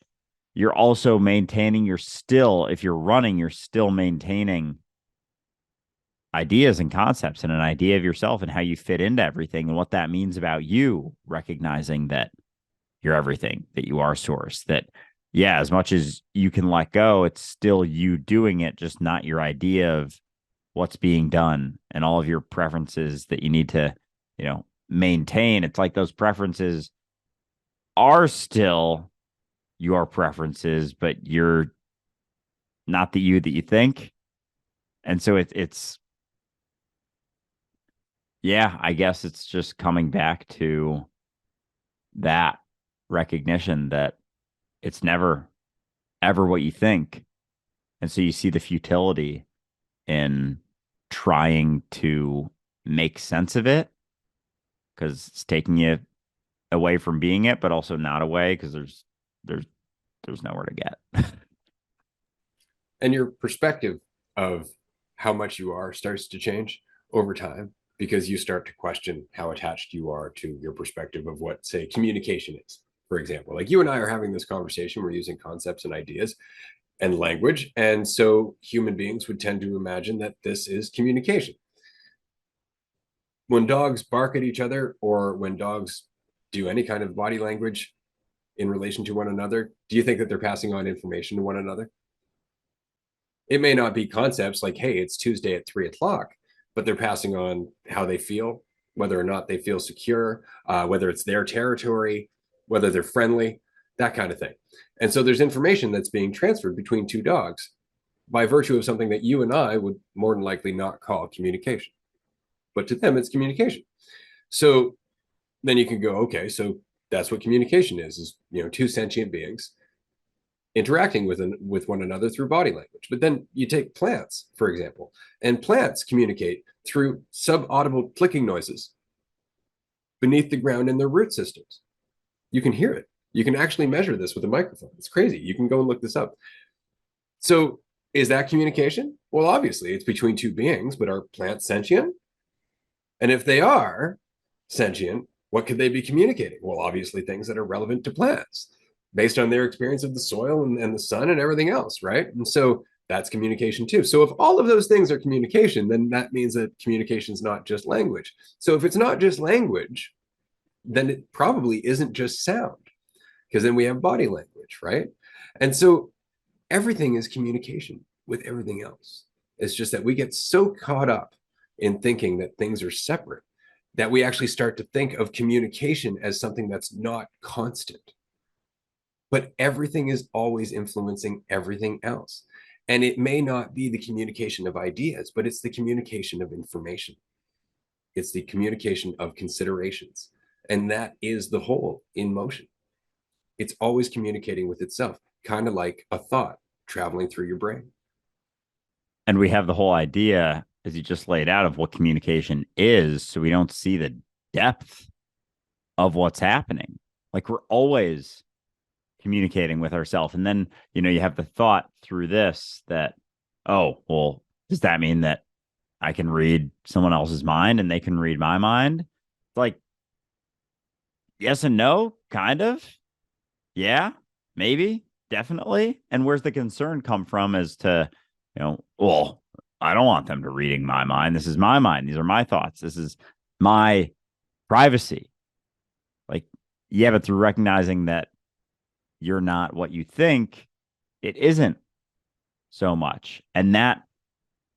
you're also maintaining, if you're running, you're still maintaining ideas and concepts and an idea of yourself and how you fit into everything and what that means about you, recognizing that you're everything, that you are source, that, yeah, as much as you can let go, it's still you doing it, just not your idea of what's being done and all of your preferences that you need to, maintain. It's like those preferences are still your preferences, but you're not the you that you think. And so it's yeah, I guess it's just coming back to that recognition that it's never ever what you think. And so you see the futility in trying to make sense of it because it's taking you away from being it, but also not away because there's there's nowhere to get. And your perspective of how much you are starts to change over time because you start to question how attached you are to your perspective of what, say, communication is. For example, like you and I are having this conversation, we're using concepts and ideas and language. And so human beings would tend to imagine that this is communication. When dogs bark at each other or when dogs do any kind of body language in relation to one another, do you think that they're passing on information to one another? It may not be concepts like, hey, it's Tuesday at 3 o'clock, but they're passing on how they feel, whether or not they feel secure, whether it's their territory, whether they're friendly, that kind of thing. And so there's information that's being transferred between two dogs by virtue of something that you and I would more than likely not call communication. But to them, it's communication. So then you can go, okay, so that's what communication is two sentient beings interacting with one another through body language. But then you take plants, for example, and plants communicate through subaudible clicking noises beneath the ground in their root systems. You can hear it. You can actually measure this with a microphone. It's crazy. You can go and look this up. So is that communication? Well, obviously, it's between two beings, but are plants sentient? And if they are sentient, what could they be communicating? Well, obviously, things that are relevant to plants based on their experience of the soil and the sun and everything else, right? And so that's communication too. So if all of those things are communication, then that means that communication is not just language. So if it's not just language, then it probably isn't just sound, because then we have body language, right? And so everything is communication with everything else. It's just that we get so caught up in thinking that things are separate that we actually start to think of communication as something that's not constant. But everything is always influencing everything else. And it may not be the communication of ideas, but it's the communication of information. It's the communication of considerations. And that is the whole in motion. It's always communicating with itself, kind of like a thought traveling through your brain. And we have the whole idea, as you just laid out, of what communication is, so we don't see the depth of what's happening. Like we're always communicating with ourselves. And then, you have the thought through this that, oh, well, does that mean that I can read someone else's mind and they can read my mind? Like, yes and no, kind of. Yeah, maybe. definitely. And where's the concern come from as to, well, I don't want them to reading my mind. This is my mind. These are my thoughts. This is my privacy. Like, yeah, but through recognizing that you're not what you think, it isn't so much. And that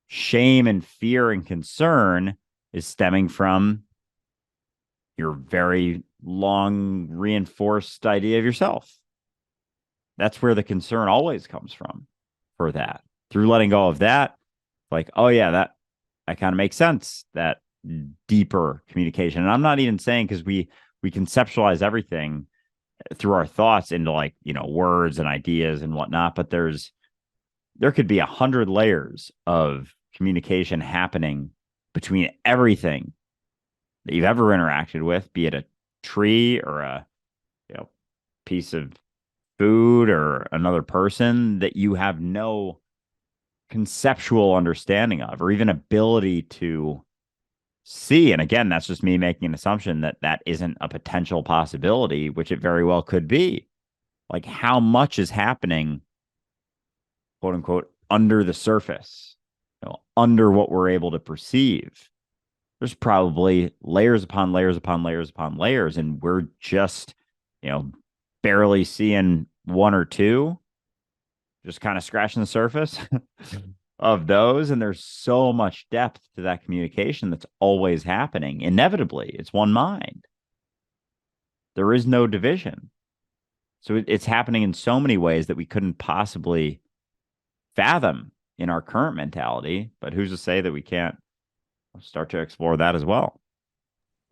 shame and fear and concern is stemming from your very long reinforced idea of yourself. That's where the concern always comes from for that. Through letting go of that, like, oh yeah, that kind of makes sense. That deeper communication. And I'm not even saying because we conceptualize everything through our thoughts into like, words and ideas and whatnot, but there could be 100 layers of communication happening between everything that you've ever interacted with, be it a tree or a piece of food or another person that you have no conceptual understanding of or even ability to see. And again, that's just me making an assumption that that isn't a potential possibility, which it very well could be. Like how much is happening, quote unquote, under the surface, under what we're able to perceive. There's probably layers upon layers upon layers upon layers, and we're just, barely seeing one or two, just kind of scratching the surface of those. And there's so much depth to that communication that's always happening. Inevitably, it's one mind. There is no division. So it's happening in so many ways that we couldn't possibly fathom in our current mentality. But who's to say that we can't start to explore that as well?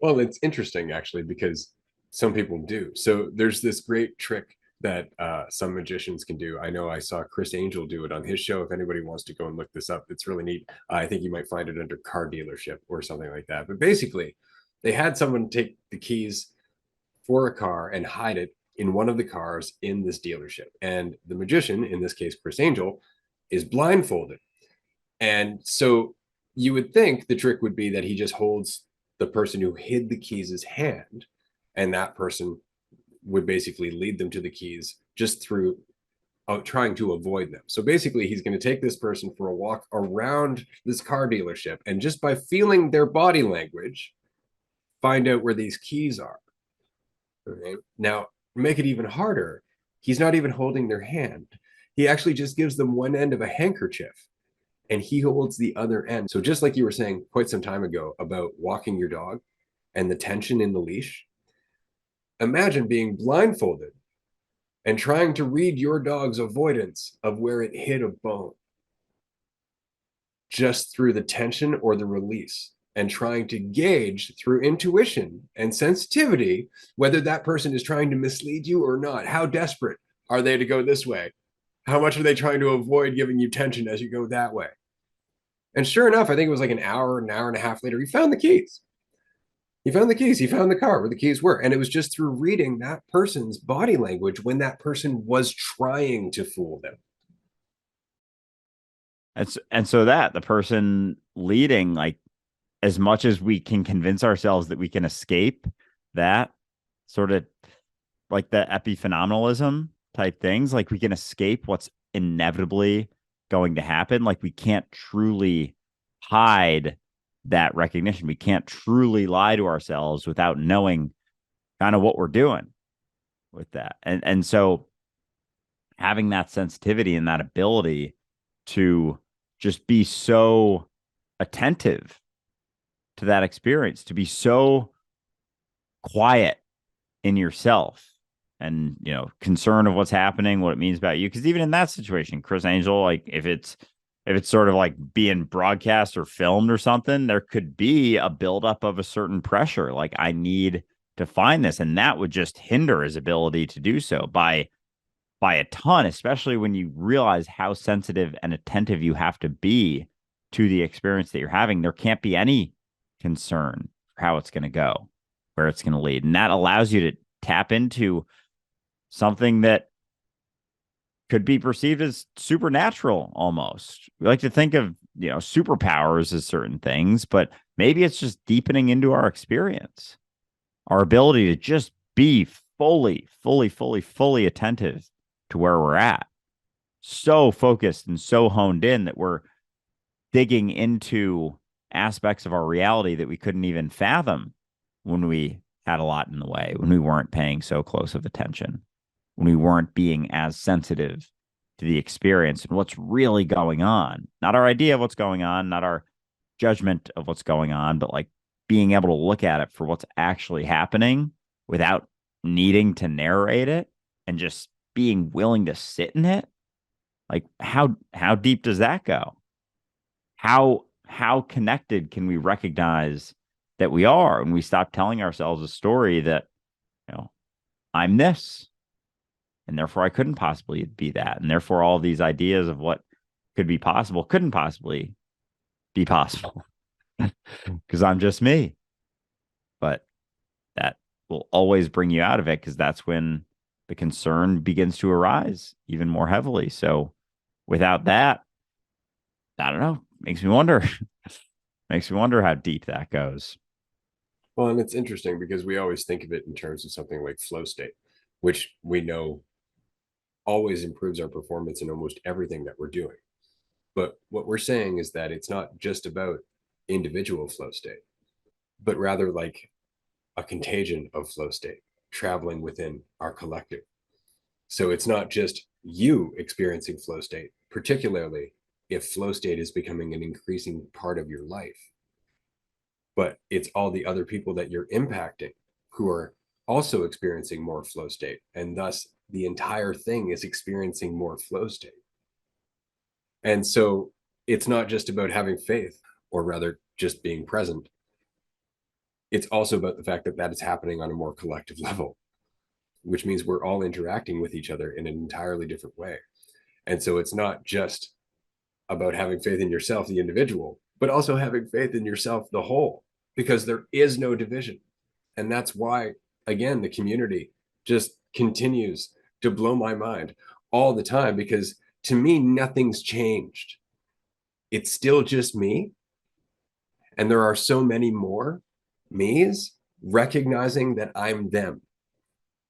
Well, it's interesting actually because some people do. So there's this great trick that some magicians can do. I know I saw Chris Angel do it on his show. If anybody wants to go and look this up, it's really neat. I think you might find it under car dealership or something like that. But basically, they had someone take the keys for a car and hide it in one of the cars in this dealership. And the magician, in this case, Chris Angel, is blindfolded. And so you would think the trick would be that he just holds the person who hid the keys' hand, and that person would basically lead them to the keys just through trying to avoid them. So basically, he's going to take this person for a walk around this car dealership, and just by feeling their body language, find out where these keys are. Okay? Now, make it even harder. He's not even holding their hand. He actually just gives them one end of a handkerchief and he holds the other end. So just like you were saying quite some time ago about walking your dog and the tension in the leash, imagine being blindfolded and trying to read your dog's avoidance of where it hit a bone just through the tension or the release, and trying to gauge through intuition and sensitivity whether that person is trying to mislead you or not. How desperate are they to go this way? How much are they trying to avoid giving you tension as you go that way? And sure enough, I think it was like an hour and a half later, he found the keys. He found the keys. He found the car where the keys were. And it was just through reading that person's body language when that person was trying to fool them. And so that the person leading, like, as much as we can convince ourselves that we can escape that sort of like the epiphenomenalism type things, like we can escape what's inevitably going to happen. Like we can't truly hide that recognition. We can't truly lie to ourselves without knowing kind of what we're doing with that. And so having that sensitivity and that ability to just be so attentive to that experience, to be so quiet in yourself and, concern of what's happening, what it means about you. Because even in that situation, Chris Angel, like if it's sort of like being broadcast or filmed or something, there could be a buildup of a certain pressure. Like I need to find this, and that would just hinder his ability to do so by a ton, especially when you realize how sensitive and attentive you have to be to the experience that you're having. There can't be any concern for how it's going to go, where it's going to lead. And that allows you to tap into something that could be perceived as supernatural almost. We like to think of, superpowers as certain things, but maybe it's just deepening into our experience, our ability to just be fully attentive to where we're at. So focused and so honed in that we're digging into aspects of our reality that we couldn't even fathom when we had a lot in the way, when we weren't paying so close of attention, when we weren't being as sensitive to the experience and what's really going on. Not our idea of what's going on, not our judgment of what's going on, but like being able to look at it for what's actually happening without needing to narrate it and just being willing to sit in it. Like how deep does that go? How connected can we recognize that we are when we stop telling ourselves a story that, you know, I'm this and therefore I couldn't possibly be that, and therefore all these ideas of what could be possible couldn't possibly be possible because I'm just me. But that will always bring you out of it because that's when the concern begins to arise even more heavily. So without that, I don't know, makes me wonder. Makes me wonder how deep that goes. Well, and it's interesting because we always think of it in terms of something like flow state, which we know always improves our performance in almost everything that we're doing. But what we're saying is that it's not just about individual flow state, but rather like a contagion of flow state traveling within our collective. So it's not just you experiencing flow state, particularly if flow state is becoming an increasing part of your life, but it's all the other people that you're impacting who are also experiencing more flow state. And thus the entire thing is experiencing more flow state. And so it's not just about having faith, or rather just being present. It's also about the fact that that is happening on a more collective level, which means we're all interacting with each other in an entirely different way. And so it's not just about having faith in yourself, the individual, but also having faith in yourself, the whole, because there is no division. And that's why, again, the community just continues to blow my mind all the time, because to me, nothing's changed. It's still just me. And there are so many more me's recognizing that I'm them,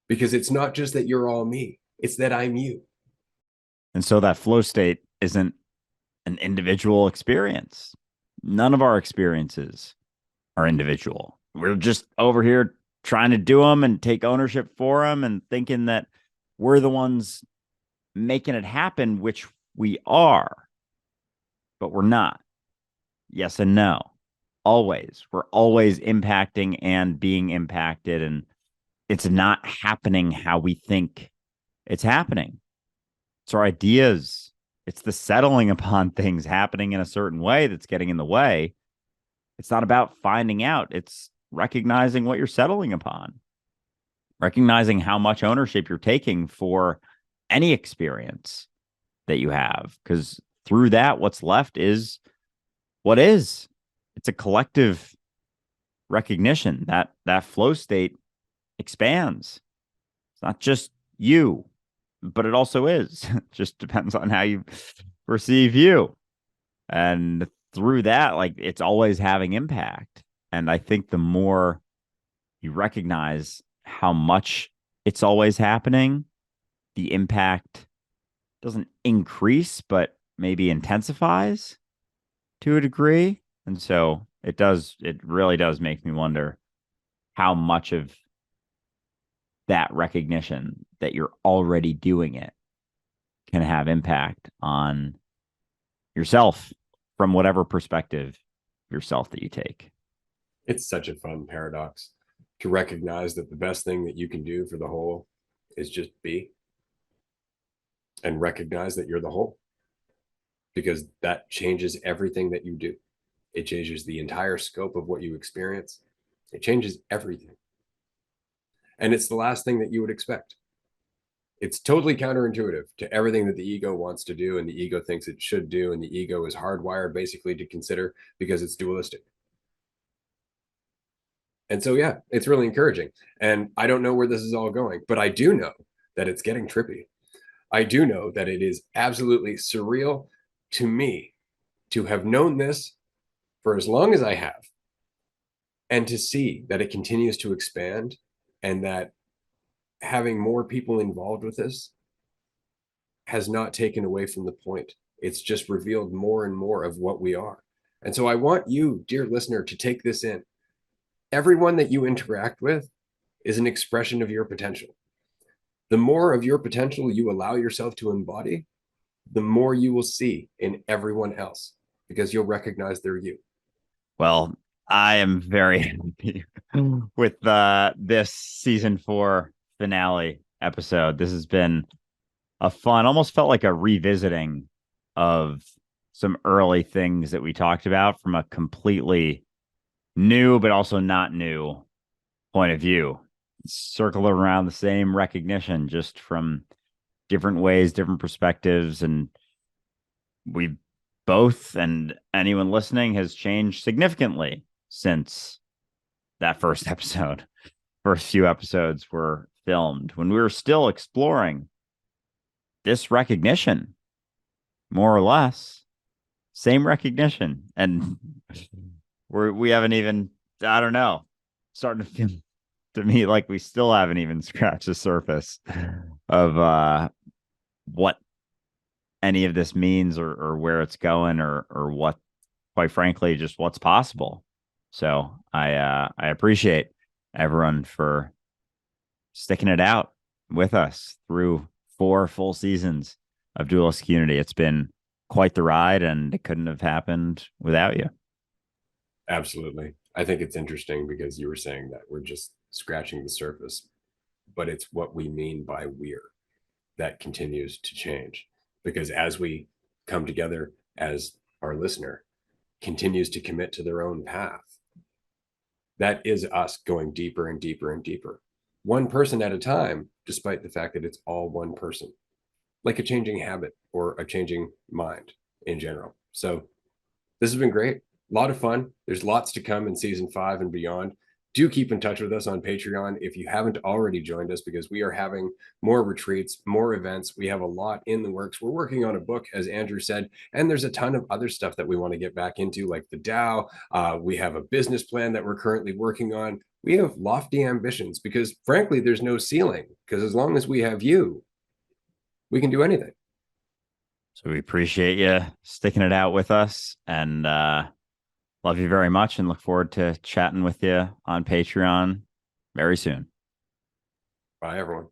because it's not just that you're all me, it's that I'm you. And so that flow state isn't an individual experience. None of our experiences are individual. We're just over here trying to do them and take ownership for them and thinking that we're the ones making it happen, which we are, but we're not. Yes and no. Always. We're always impacting and being impacted, and it's not happening how we think it's happening. It's our ideas. It's the settling upon things happening in a certain way that's getting in the way. It's not about finding out. It's recognizing what you're settling upon, recognizing how much ownership you're taking for any experience that you have. Because through that, what's left is what is. It's a collective recognition that that flow state expands. It's not just you, but it also is. It just depends on how you perceive you. And through that, like it's always having impact. And I think the more you recognize how much it's always happening, the impact doesn't increase, but maybe intensifies to a degree. And so it really does make me wonder how much of that recognition that you're already doing it can have impact on yourself from whatever perspective yourself that you take. It's such a fun paradox to recognize that the best thing that you can do for the whole is just be, and recognize that you're the whole, because that changes everything that you do. It changes the entire scope of what you experience. It changes everything. And it's the last thing that you would expect. It's totally counterintuitive to everything that the ego wants to do and the ego thinks it should do. And the ego is hardwired basically to consider, because it's dualistic. And so, yeah, it's really encouraging. And I don't know where this is all going, but I do know that it's getting trippy. I do know that it is absolutely surreal to me to have known this for as long as I have, and to see that it continues to expand, and that having more people involved with this has not taken away from the point. It's just revealed more and more of what we are. And so I want you, dear listener, to take this in. Everyone that you interact with is an expression of your potential. The more of your potential you allow yourself to embody, the more you will see in everyone else because you'll recognize they're you. Well, I am very happy with this season 4 finale episode. This has been a fun, almost felt like a revisiting of some early things that we talked about from a completely new, but also not new point of view. Circle around the same recognition, just from different ways, different perspectives. And we both, and anyone listening, has changed significantly since that first episode. First few episodes were filmed when we were still exploring this recognition, more or less. Same recognition. And we haven't even, I don't know, starting to feel to me like we still haven't even scratched the surface of what any of this means, or where it's going, or what, quite frankly, just what's possible. So I appreciate everyone for sticking it out with us through 4 full seasons of Dualistic Unity. It's been quite the ride, and it couldn't have happened without you. Absolutely. I think it's interesting because you were saying that we're just scratching the surface, but it's what we mean by we're that continues to change. Because as we come together, as our listener continues to commit to their own path, that is us going deeper and deeper and deeper, one person at a time, despite the fact that it's all one person, like a changing habit or a changing mind in general. So this has been great. A lot of fun. There's lots to come in season 5 and beyond. Do keep in touch with us on Patreon if you haven't already joined us, because we are having more retreats, more events. We have a lot in the works. We're working on a book, as Andrew said, and there's a ton of other stuff that we want to get back into, like the Tao. We have a business plan that we're currently working on. We have lofty ambitions because, frankly, there's no ceiling, because as long as we have you, we can do anything. So we appreciate you sticking it out with us, and love you very much, and look forward to chatting with you on Patreon very soon. Bye, everyone.